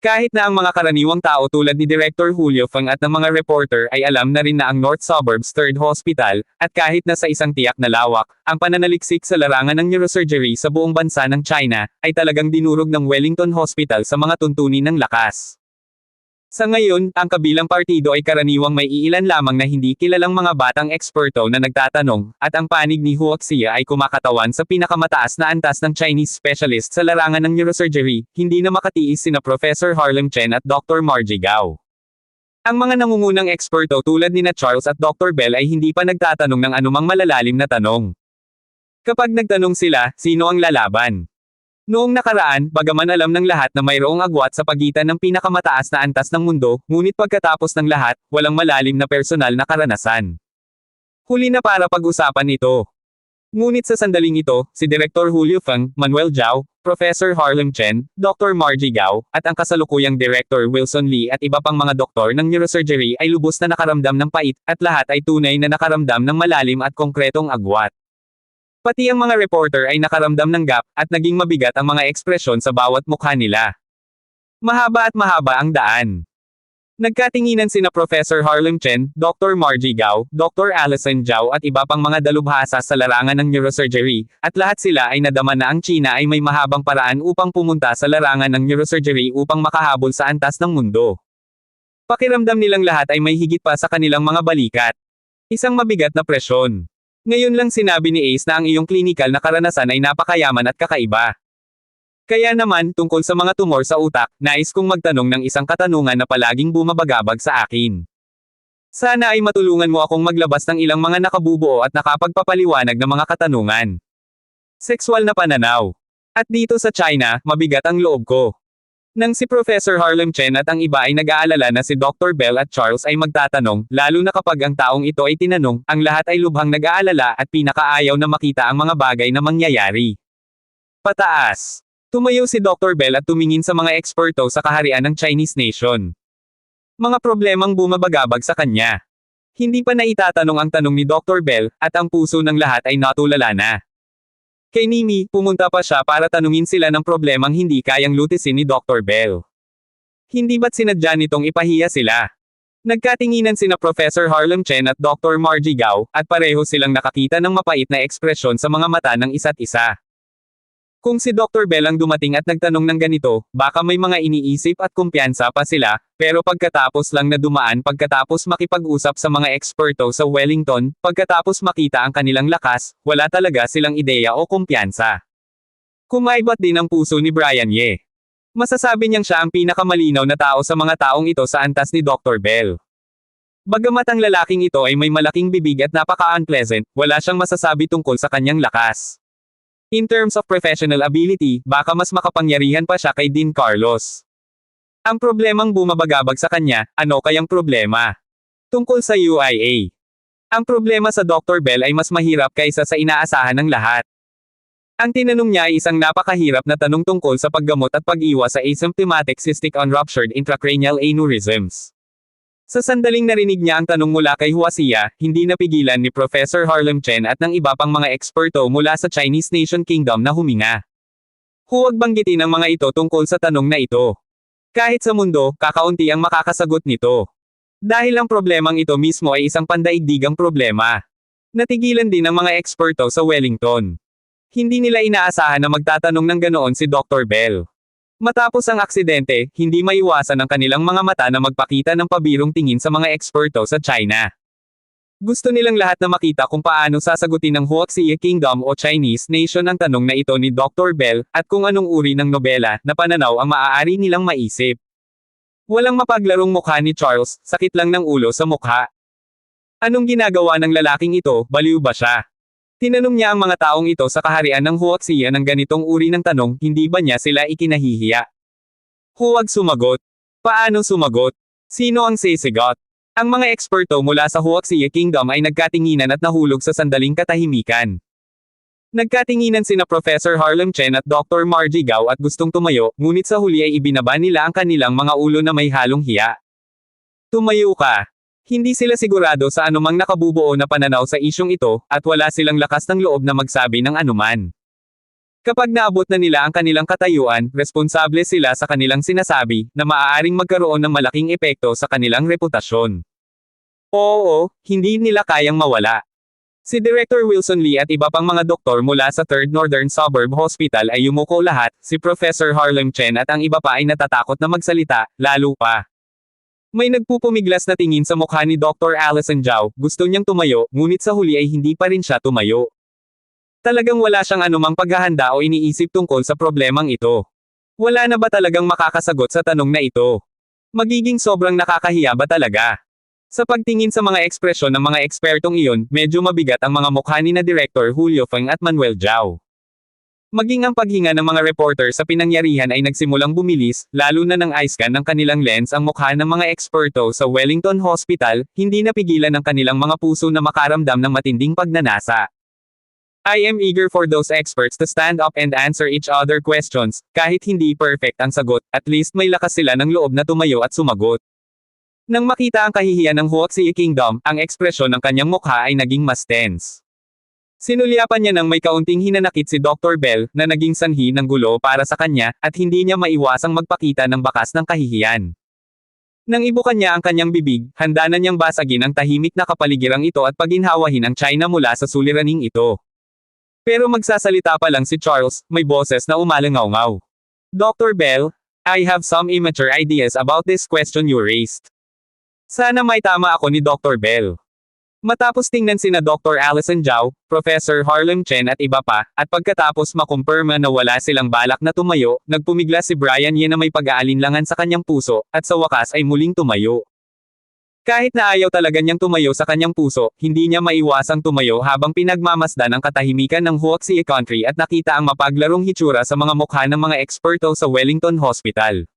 Kahit na ang mga karaniwang tao tulad ni Director Julio Feng at ng mga reporter ay alam na rin na ang North Suburbs 3rd Hospital, at kahit na sa isang tiyak na lawak, ang pananaliksik sa larangan ng neurosurgery sa buong bansa ng China, ay talagang dinurog ng Wellington Hospital sa mga tuntunin ng lakas. Sa ngayon, ang kabilang partido ay karaniwang may iilan lamang na hindi kilalang mga batang eksperto na nagtatanong, at ang panig ni Huaxia ay kumakatawan sa pinakamataas na antas ng Chinese specialist sa larangan ng neurosurgery, hindi na makatiis sina Professor Harlem Chen at Dr. Margie Gao. Ang mga nangungunang eksperto tulad nina Charles at Dr. Bell ay hindi pa nagtatanong ng anumang malalalim na tanong. Kapag nagtanong sila, sino ang lalaban? Noong nakaraan, bagaman alam ng lahat na mayroong agwat sa pagitan ng pinakamataas na antas ng mundo, ngunit pagkatapos ng lahat, walang malalim na personal na karanasan. Huli na para pag-usapan ito. Ngunit sa sandaling ito, si Director Julio Feng, Manuel Zhao, Professor Harlem Chen, Dr. Margie Gao, at ang kasalukuyang Director Wilson Lee at iba pang mga doktor ng neurosurgery ay lubos na nakaramdam ng pait, at lahat ay tunay na nakaramdam ng malalim at konkretong agwat. Pati ang mga reporter ay nakaramdam ng gap, at naging mabigat ang mga ekspresyon sa bawat mukha nila. Mahaba at mahaba ang daan. Nagkatinginan sina Professor Harlem Chen, Dr. Margie Gao, Dr. Allison Zhao at iba pang mga dalubhasa sa larangan ng neurosurgery, at lahat sila ay nadama na ang China ay may mahabang paraan upang pumunta sa larangan ng neurosurgery upang makahabol sa antas ng mundo. Pakiramdam nilang lahat ay may higit pa sa kanilang mga balikat. Isang mabigat na presyon. Ngayon lang sinabi ni Ace na ang iyong klinikal na karanasan ay napakayaman at kakaiba. Kaya naman, tungkol sa mga tumor sa utak, nais kong magtanong ng isang katanungan na palaging bumabagabag sa akin. Sana ay matulungan mo akong maglabas ng ilang mga nakabubuo at nakapagpapaliwanag na mga katanungan. Sexual na pananaw. At dito sa China, mabigat ang loob ko. Nang si Professor Harlem Chen at ang iba ay nag-aalala na si Dr. Bell at Charles ay magtatanong, lalo na kapag ang taong ito ay tinanong, ang lahat ay lubhang nag-aalala at pinakaayaw na makita ang mga bagay na mangyayari. Pataas. Tumayo si Dr. Bell at tumingin sa mga eksperto sa kaharian ng Chinese nation. Mga problemang bumabagabag sa kanya. Hindi pa naitatanong ang tanong ni Dr. Bell, at ang puso ng lahat ay natulala na. Kay Nimi, pumunta pa siya para tanungin sila ng problemang hindi kayang lutisin ni Dr. Bell. Hindi ba't sinadya nitong ipahiya sila? Nagkatinginan sina Professor Harlem Chen at Dr. Margie Gao, at pareho silang nakakita ng mapait na ekspresyon sa mga mata ng isa't isa. Kung si Dr. Bell ang dumating at nagtanong ng ganito, baka may mga iniisip at kumpiyansa pa sila, pero pagkatapos lang na dumaan pagkatapos makipag-usap sa mga eksperto sa Wellington, pagkatapos makita ang kanilang lakas, wala talaga silang ideya o kumpiyansa. Kumaibat din ang puso ni Brian Ye. Masasabi niyang siya ang pinakamalinaw na tao sa mga taong ito sa antas ni Dr. Bell. Bagamat ang lalaking ito ay may malaking bibig at napaka-unpleasant, wala siyang masasabi tungkol sa kanyang lakas. In terms of professional ability, baka mas makapangyarihan pa siya kay Dean Carlos. Ang problemang bumabagabag sa kanya, ano kayang problema? Tungkol sa UIA. Ang problema sa Dr. Bell ay mas mahirap kaysa sa inaasahan ng lahat. Ang tinanong niya ay isang napakahirap na tanong tungkol sa paggamot at pag-iwas sa asymptomatic cystic unruptured intracranial aneurysms. Sa sandaling narinig niya ang tanong mula kay Huaxia, hindi napigilan ni Professor Harlem Chen at ng iba pang mga eksperto mula sa Chinese Nation Kingdom na huminga. Huwag banggitin ang mga ito tungkol sa tanong na ito. Kahit sa mundo, kakaunti ang makakasagot nito. Dahil ang problemang ito mismo ay isang pandaigdigang problema. Natigilan din ng mga eksperto sa Wellington. Hindi nila inaasahan na magtatanong ng ganoon si Dr. Bell. Matapos ang aksidente, hindi maiwasan ang kanilang mga mata na magpakita ng pabirong tingin sa mga eksperto sa China. Gusto nilang lahat na makita kung paano sasagutin ng Huaxia Kingdom o Chinese Nation ang tanong na ito ni Dr. Bell, at kung anong uri ng nobela na pananaw ang maaari nilang maisip. Walang mapaglarong mukha ni Charles, sakit lang ng ulo sa mukha. Anong ginagawa ng lalaking ito, baliw ba siya? Tinanong niya ang mga taong ito sa kaharian ng Huaxia ng ganitong uri ng tanong, hindi ba niya sila ikinahihiya? Huwag sumagot. Paano sumagot? Sino ang sisigot? Ang mga eksperto mula sa Huaxia Kingdom ay nagkatinginan at nahulog sa sandaling katahimikan. Nagkatinginan sina Professor Harlem Chen at Dr. Margie Gao at gustong tumayo, ngunit sa huli ay ibinaba nila ang kanilang mga ulo na may halong hiya. Tumayo ka. Hindi sila sigurado sa anumang nakabubuo na pananaw sa isyong ito, at wala silang lakas ng loob na magsabi ng anuman. Kapag naabot na nila ang kanilang katayuan, responsable sila sa kanilang sinasabi, na maaaring magkaroon ng malaking epekto sa kanilang reputasyon. Oo, hindi nila kayang mawala. Si Director Wilson Lee at iba pang mga doktor mula sa 3rd Northern Suburb Hospital ay yumuko lahat, si Professor Harlem Chen at ang iba pa ay natatakot na magsalita, lalo pa. May nagpupumiglas na tingin sa mukha ni Dr. Allison Zhao, gusto niyang tumayo, ngunit sa huli ay hindi pa rin siya tumayo. Talagang wala siyang anumang paghahanda o iniisip tungkol sa problemang ito. Wala na ba talagang makakasagot sa tanong na ito? Magiging sobrang nakakahiya ba talaga? Sa pagtingin sa mga ekspresyon ng mga ekspertong iyon, medyo mabigat ang mga mukha ni na Director Julio Feng at Manuel Zhao. Maging ang paghinga ng mga reporter sa pinangyarihan ay nagsimulang bumilis, lalo na ng eye scan ng kanilang lens ang mukha ng mga eksperto sa Wellington Hospital, hindi napigilan ng kanilang mga puso na makaramdam ng matinding pagnanasa. I am eager for those experts to stand up and answer each other questions, kahit hindi perfect ang sagot, at least may lakas sila ng loob na tumayo at sumagot. Nang makita ang kahihiyan ng Huaxia Kingdom, ang ekspresyon ng kanyang mukha ay naging mas tense. Sinulyapan niya ng may kaunting hinanakit si Dr. Bell, na naging sanhi ng gulo para sa kanya, at hindi niya maiwasang magpakita ng bakas ng kahihiyan. Nang ibukan niya ang kanyang bibig, handa na niyang basagin ang tahimik na kapaligirang ito at paginhawahin ang China mula sa suliraning ito. Pero magsasalita pa lang si Charles, may boses na umalangaw-ngaw. Dr. Bell, I have some immature ideas about this question you raised. Sana may tama ako ni Dr. Bell. Matapos tingnan sina Dr. Allison Zhao, Professor Harlem Chen at iba pa, at pagkatapos makumpirma na wala silang balak na tumayo, nagpumiglas si Brian Ye na may pag-aalinlangan sa kanyang puso, at sa wakas ay muling tumayo. Kahit na ayaw talaga niyang tumayo sa kanyang puso, hindi niya maiwasang tumayo habang pinagmamasdan ang katahimikan ng Huaxia Country at nakita ang mapaglarong hitsura sa mga mukha ng mga eksperto sa Wellington Hospital.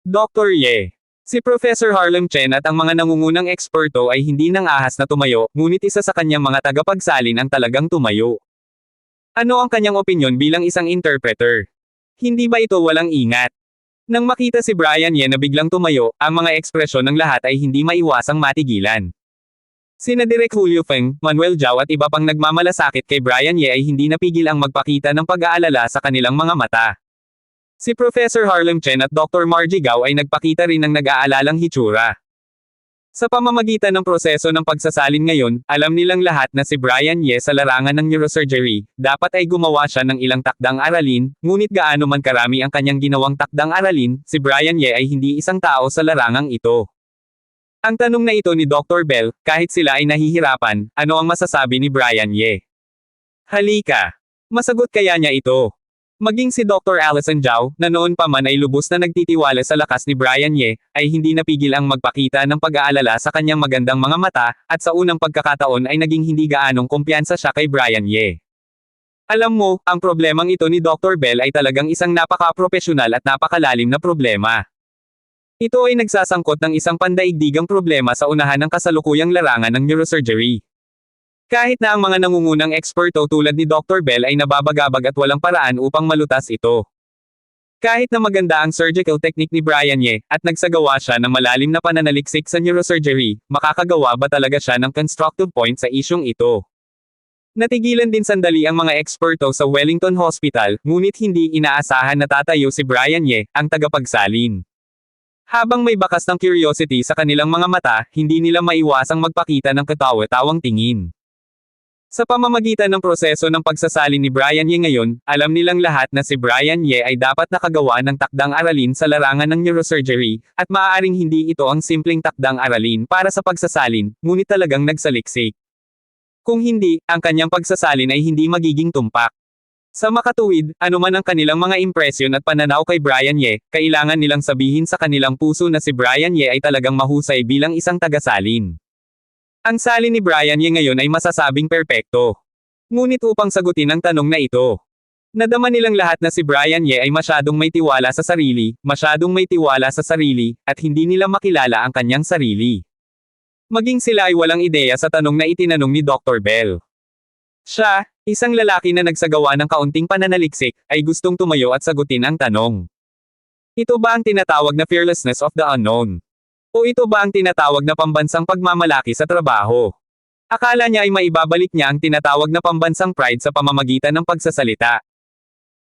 Dr. Ye. Si Professor Harlem Chen at ang mga nangungunang eksperto ay hindi nang ahas na tumayo, ngunit isa sa kanyang mga tagapagsalin ang talagang tumayo. Ano ang kanyang opinyon bilang isang interpreter? Hindi ba ito walang ingat? Nang makita si Brian Ye na biglang tumayo, ang mga ekspresyon ng lahat ay hindi maiwasang matigilan. Sina Direk Julio Feng, Manuel Zhao at iba pang nagmamalasakit kay Brian Ye ay hindi napigil ang magpakita ng pag-aalala sa kanilang mga mata. Si Professor Harlem Chen at Dr. Margie Gao ay nagpakita rin ng nag-aalalang hitsura. Sa pamamagitan ng proseso ng pagsasalin ngayon, alam nilang lahat na si Brian Ye sa larangan ng neurosurgery, dapat ay gumawa siya ng ilang takdang aralin, ngunit gaano man karami ang kanyang ginawang takdang aralin, si Brian Ye ay hindi isang tao sa larangang ito. Ang tanong na ito ni Dr. Bell, kahit sila ay nahihirapan, ano ang masasabi ni Brian Ye? Halika! Masagot kaya niya ito? Maging si Dr. Allison Zhao, na noon pa man ay lubos na nagtitiwala sa lakas ni Brian Ye, ay hindi napigil ang magpakita ng pag-aalala sa kanyang magandang mga mata, at sa unang pagkakataon ay naging hindi gaanong kumpiyansa siya kay Brian Ye. Alam mo, ang problemang ito ni Dr. Bell ay talagang isang napaka-propesyonal at napakalalim na problema. Ito ay nagsasangkot ng isang pandaigdigang problema sa unahan ng kasalukuyang larangan ng neurosurgery. Kahit na ang mga nangungunang eksperto tulad ni Dr. Bell ay nababagabag at walang paraan upang malutas ito. Kahit na maganda ang surgical technique ni Brian Ye, at nagsagawa siya ng malalim na pananaliksik sa neurosurgery, makakagawa ba talaga siya ng constructive point sa isyong ito? Natigilan din sandali ang mga eksperto sa Wellington Hospital, ngunit hindi inaasahan na tatayo si Brian Ye, ang tagapagsalin. Habang may bakas ng curiosity sa kanilang mga mata, hindi nila maiwasang magpakita ng katawa-tawang tingin. Sa pamamagitan ng proseso ng pagsasalin ni Brian Ye ngayon, alam nilang lahat na si Brian Ye ay dapat nakagawa ng takdang aralin sa larangan ng neurosurgery, at maaaring hindi ito ang simpleng takdang aralin para sa pagsasalin, ngunit talagang nagsaliksik. Kung hindi, ang kanyang pagsasalin ay hindi magiging tumpak. Sa makatuwid, anuman ang kanilang mga impresyon at pananaw kay Brian Ye, kailangan nilang sabihin sa kanilang puso na si Brian Ye ay talagang mahusay bilang isang tagasalin. Ang salin ni Brian Ye ngayon ay masasabing perpekto. Ngunit upang sagutin ang tanong na ito, nadama nilang lahat na si Brian Ye ay masyadong may tiwala sa sarili, at hindi nila makilala ang kanyang sarili. Maging sila ay walang ideya sa tanong na itinanong ni Dr. Bell. Siya, isang lalaki na nagsagawa ng kaunting pananaliksik, ay gustong tumayo at sagutin ang tanong. Ito ba ang tinatawag na fearlessness of the unknown? O ito ba ang tinatawag na pambansang pagmamalaki sa trabaho? Akala niya ay maibabalik niya ang tinatawag na pambansang pride sa pamamagitan ng pagsasalita.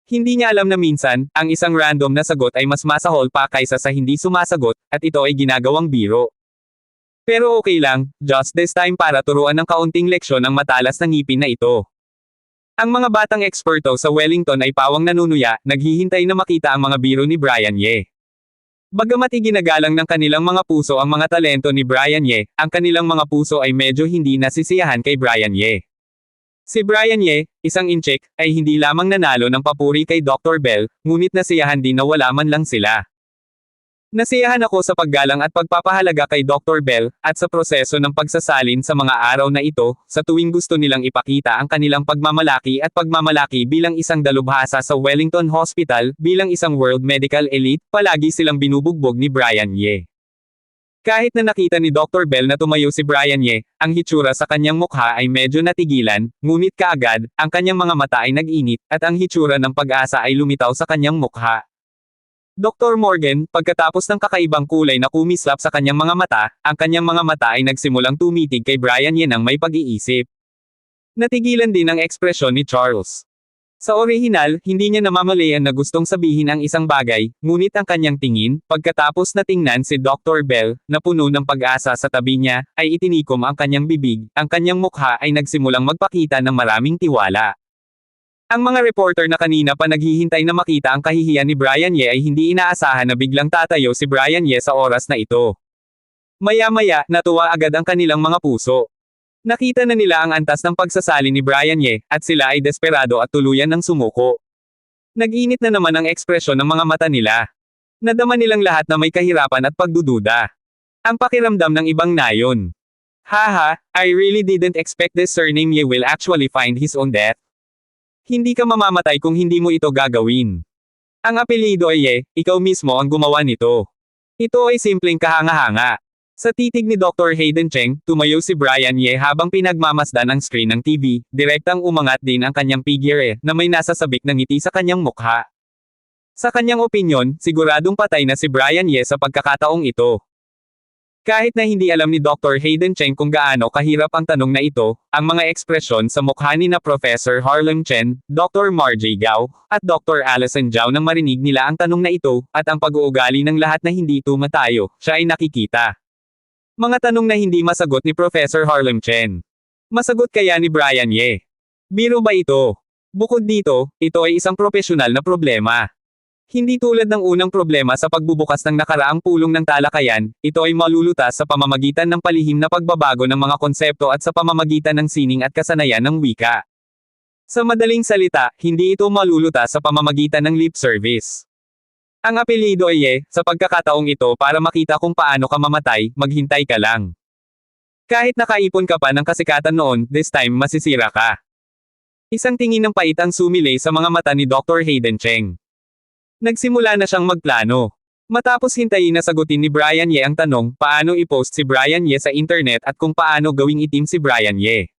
Hindi niya alam na minsan, ang isang random na sagot ay mas masahol pa kaysa sa hindi sumasagot, at ito ay ginagawang biro. Pero okay lang, just this time para turuan ng kaunting leksyon ang matalas na ngipin na ito. Ang mga batang eksperto sa Wellington ay pawang nanunuya, naghihintay na makita ang mga biro ni Brian Ye. Bagamat iginagalang ng kanilang mga puso ang mga talento ni Brian Ye, ang kanilang mga puso ay medyo hindi nasisiyahan kay Brian Ye. Si Brian Ye, isang incheck, ay hindi lamang nanalo ng papuri kay Dr. Bell, ngunit nasiyahan din na wala man lang sila. Nasiyahan ako sa paggalang at pagpapahalaga kay Dr. Bell, at sa proseso ng pagsasalin sa mga araw na ito, sa tuwing gusto nilang ipakita ang kanilang pagmamalaki bilang isang dalubhasa sa Wellington Hospital, bilang isang world medical elite, palagi silang binubugbog ni Brian Ye. Kahit na nakita ni Dr. Bell na tumayo si Brian Ye, ang hitsura sa kanyang mukha ay medyo natigilan, ngunit kaagad, ang kanyang mga mata ay nag-init, at ang hitsura ng pag-asa ay lumitaw sa kanyang mukha. Dr. Morgan, pagkatapos ng kakaibang kulay na kumislap sa kanyang mga mata, ang kanyang mga mata ay nagsimulang tumitig kay Brian Ye ng may pag-iisip. Natigilan din ang ekspresyon ni Charles. Sa orihinal, hindi niya namamalayan na gustong sabihin ang isang bagay, ngunit ang kanyang tingin, pagkatapos na tingnan si Dr. Bell, na puno ng pag-asa sa tabi niya, ay itinikom ang kanyang bibig, ang kanyang mukha ay nagsimulang magpakita ng maraming tiwala. Ang mga reporter na kanina pa naghihintay na makita ang kahihiyan ni Brian Ye ay hindi inaasahan na biglang tatayo si Brian Ye sa oras na ito. Maya-maya, natuwa agad ang kanilang mga puso. Nakita na nila ang antas ng pagsasali ni Brian Ye, at sila ay desperado at tuluyan ng sumuko. Nag-init na naman ang ekspresyon ng mga mata nila. Nadama nilang lahat na may kahirapan at pagdududa. Ang pakiramdam ng ibang nayon. Haha, I really didn't expect this surname Ye will actually find his own death. Hindi ka mamamatay kung hindi mo ito gagawin. Ang apelyido ay Ye, ikaw mismo ang gumawa nito. Ito ay simpleng kahanga-hanga. Sa titig ni Dr. Hayden Cheng, tumayo si Brian Ye habang pinagmamasdan ang screen ng TV, direktang umangat din ang kanyang figure na may nasasabik na ngiti sa kanyang mukha. Sa kanyang opinyon, siguradong patay na si Brian Ye sa pagkakataong ito. Kahit na hindi alam ni Dr. Hayden Cheng kung gaano kahirap ang tanong na ito, ang mga ekspresyon sa mukha ni na Professor Harlem Chen, Dr. Margie Gao, at Dr. Allison Zhao nang marinig nila ang tanong na ito, at ang pag-uugali ng lahat na hindi tumatayo, siya ay nakikita. Mga tanong na hindi masagot ni Professor Harlem Chen. Masagot kaya ni Brian Ye. Biro ba ito? Bukod dito, ito ay isang propesyonal na problema. Hindi tulad ng unang problema sa pagbubukas ng nakaraang pulong ng talakayan, ito ay malulutas sa pamamagitan ng palihim na pagbabago ng mga konsepto at sa pamamagitan ng sining at kasanayan ng wika. Sa madaling salita, hindi ito malulutas sa pamamagitan ng lip service. Ang apelyido ay Ye, sa pagkakataong ito para makita kung paano ka mamatay, maghintay ka lang. Kahit nakaipon ka pa ng kasikatan noon, this time masisira ka. Isang tingin ng pait ang sumilay sa mga mata ni Dr. Hayden Cheng. Nagsimula na siyang magplano. Matapos hintayin na sagutin ni Brian Ye ang tanong, paano i-post si Brian Ye sa internet at kung paano gawing itim si Brian Ye.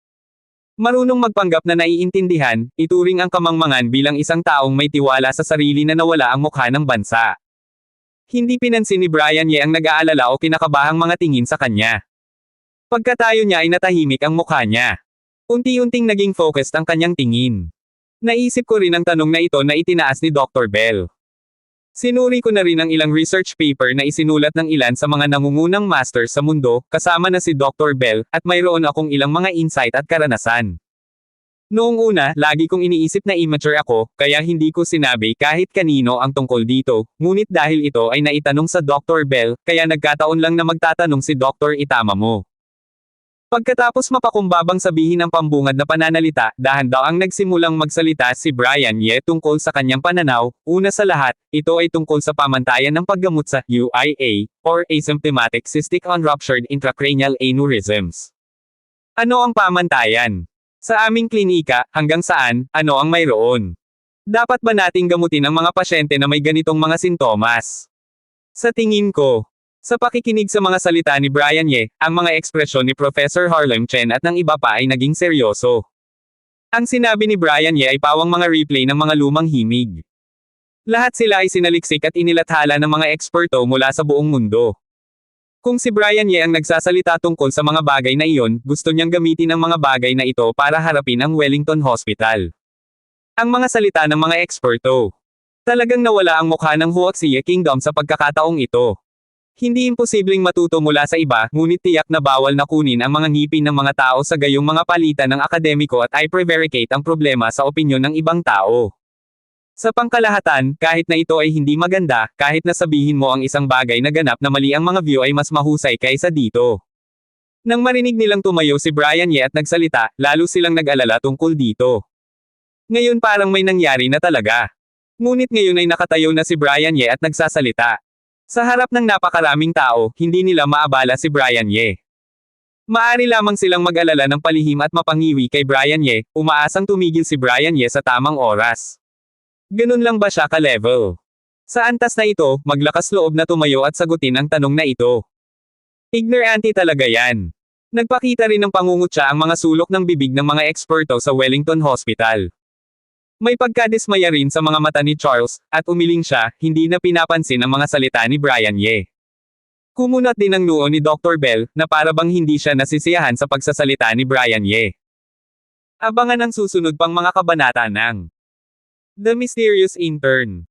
Marunong magpanggap na naiintindihan, ituring ang kamangmangan bilang isang taong may tiwala sa sarili na nawala ang mukha ng bansa. Hindi pinansin ni Brian Ye ang nag-aalala o kinakabahang mga tingin sa kanya. Pagkatayo niya ay natahimik ang mukha niya. Unti-unting naging focused ang kanyang tingin. Naisip ko rin ang tanong na ito na itinaas ni Dr. Bell. Sinuri ko na rin ang ilang research paper na isinulat ng ilan sa mga nangungunang master sa mundo, kasama na si Dr. Bell, at mayroon akong ilang mga insight at karanasan. Noong una, lagi kong iniisip na immature ako, kaya hindi ko sinabi kahit kanino ang tungkol dito, ngunit dahil ito ay naitanong sa Dr. Bell, kaya nagkataon lang na magtatanong si Dr. Itama mo. Pagkatapos mapakumbabang sabihin ng pambungad na pananalita, dahan daw ang nagsimulang magsalita si Brian Ye tungkol sa kanyang pananaw. Una sa lahat, ito ay tungkol sa pamantayan ng paggamot sa UIA, or Asymptomatic Cystic Unruptured Intracranial Aneurysms. Ano ang pamantayan? Sa aming klinika, hanggang saan, ano ang mayroon? Dapat ba nating gamutin ang mga pasyente na may ganitong mga sintomas? Sa tingin ko, sa pakikinig sa mga salita ni Brian Ye, ang mga ekspresyon ni Professor Harlem Chen at ng iba pa ay naging seryoso. Ang sinabi ni Brian Ye ay pawang mga replay ng mga lumang himig. Lahat sila ay sinaliksik at inilathala ng mga eksperto mula sa buong mundo. Kung si Brian Ye ang nagsasalita tungkol sa mga bagay na iyon, gusto niyang gamitin ang mga bagay na ito para harapin ang Wellington Hospital. Ang mga salita ng mga eksperto. Talagang nawala ang mukha ng Huaxia Kingdom sa pagkakataong ito. Hindi imposibleng matuto mula sa iba, ngunit tiyak na bawal na kunin ang mga ngipin ng mga tao sa gayong mga palitan ng akademiko at i-prevaricate ang problema sa opinyon ng ibang tao. Sa pangkalahatan, kahit na ito ay hindi maganda, kahit na sabihin mo ang isang bagay na ganap na mali ang mga view ay mas mahusay kaysa dito. Nang marinig nilang tumayo si Brian Ye at nagsalita, lalo silang nag-alala tungkol dito. Ngayon parang may nangyari na talaga. Ngunit ngayon ay nakatayo na si Brian Ye at nagsasalita. Sa harap ng napakaraming tao, hindi nila maabala si Brian Ye. Maari lamang silang mag-alala ng palihim at mapangiwi kay Brian Ye, umaasang tumigil si Brian Ye sa tamang oras. Ganun lang ba siya ka-level? Sa antas na ito, maglakas loob na tumayo at sagutin ang tanong na ito. Ignorante talaga yan. Nagpakita rin ng pangungutya ang mga sulok ng bibig ng mga eksperto sa Wellington Hospital. May pagkadismaya rin sa mga mata ni Charles, at umiling siya, hindi na pinapansin ang mga salita ni Brian Ye. Kumunat din ang noo ni Dr. Bell, na para bang hindi siya nasisiyahan sa pagsasalita ni Brian Ye. Abangan ang susunod pang mga kabanata ng The Mysterious Intern.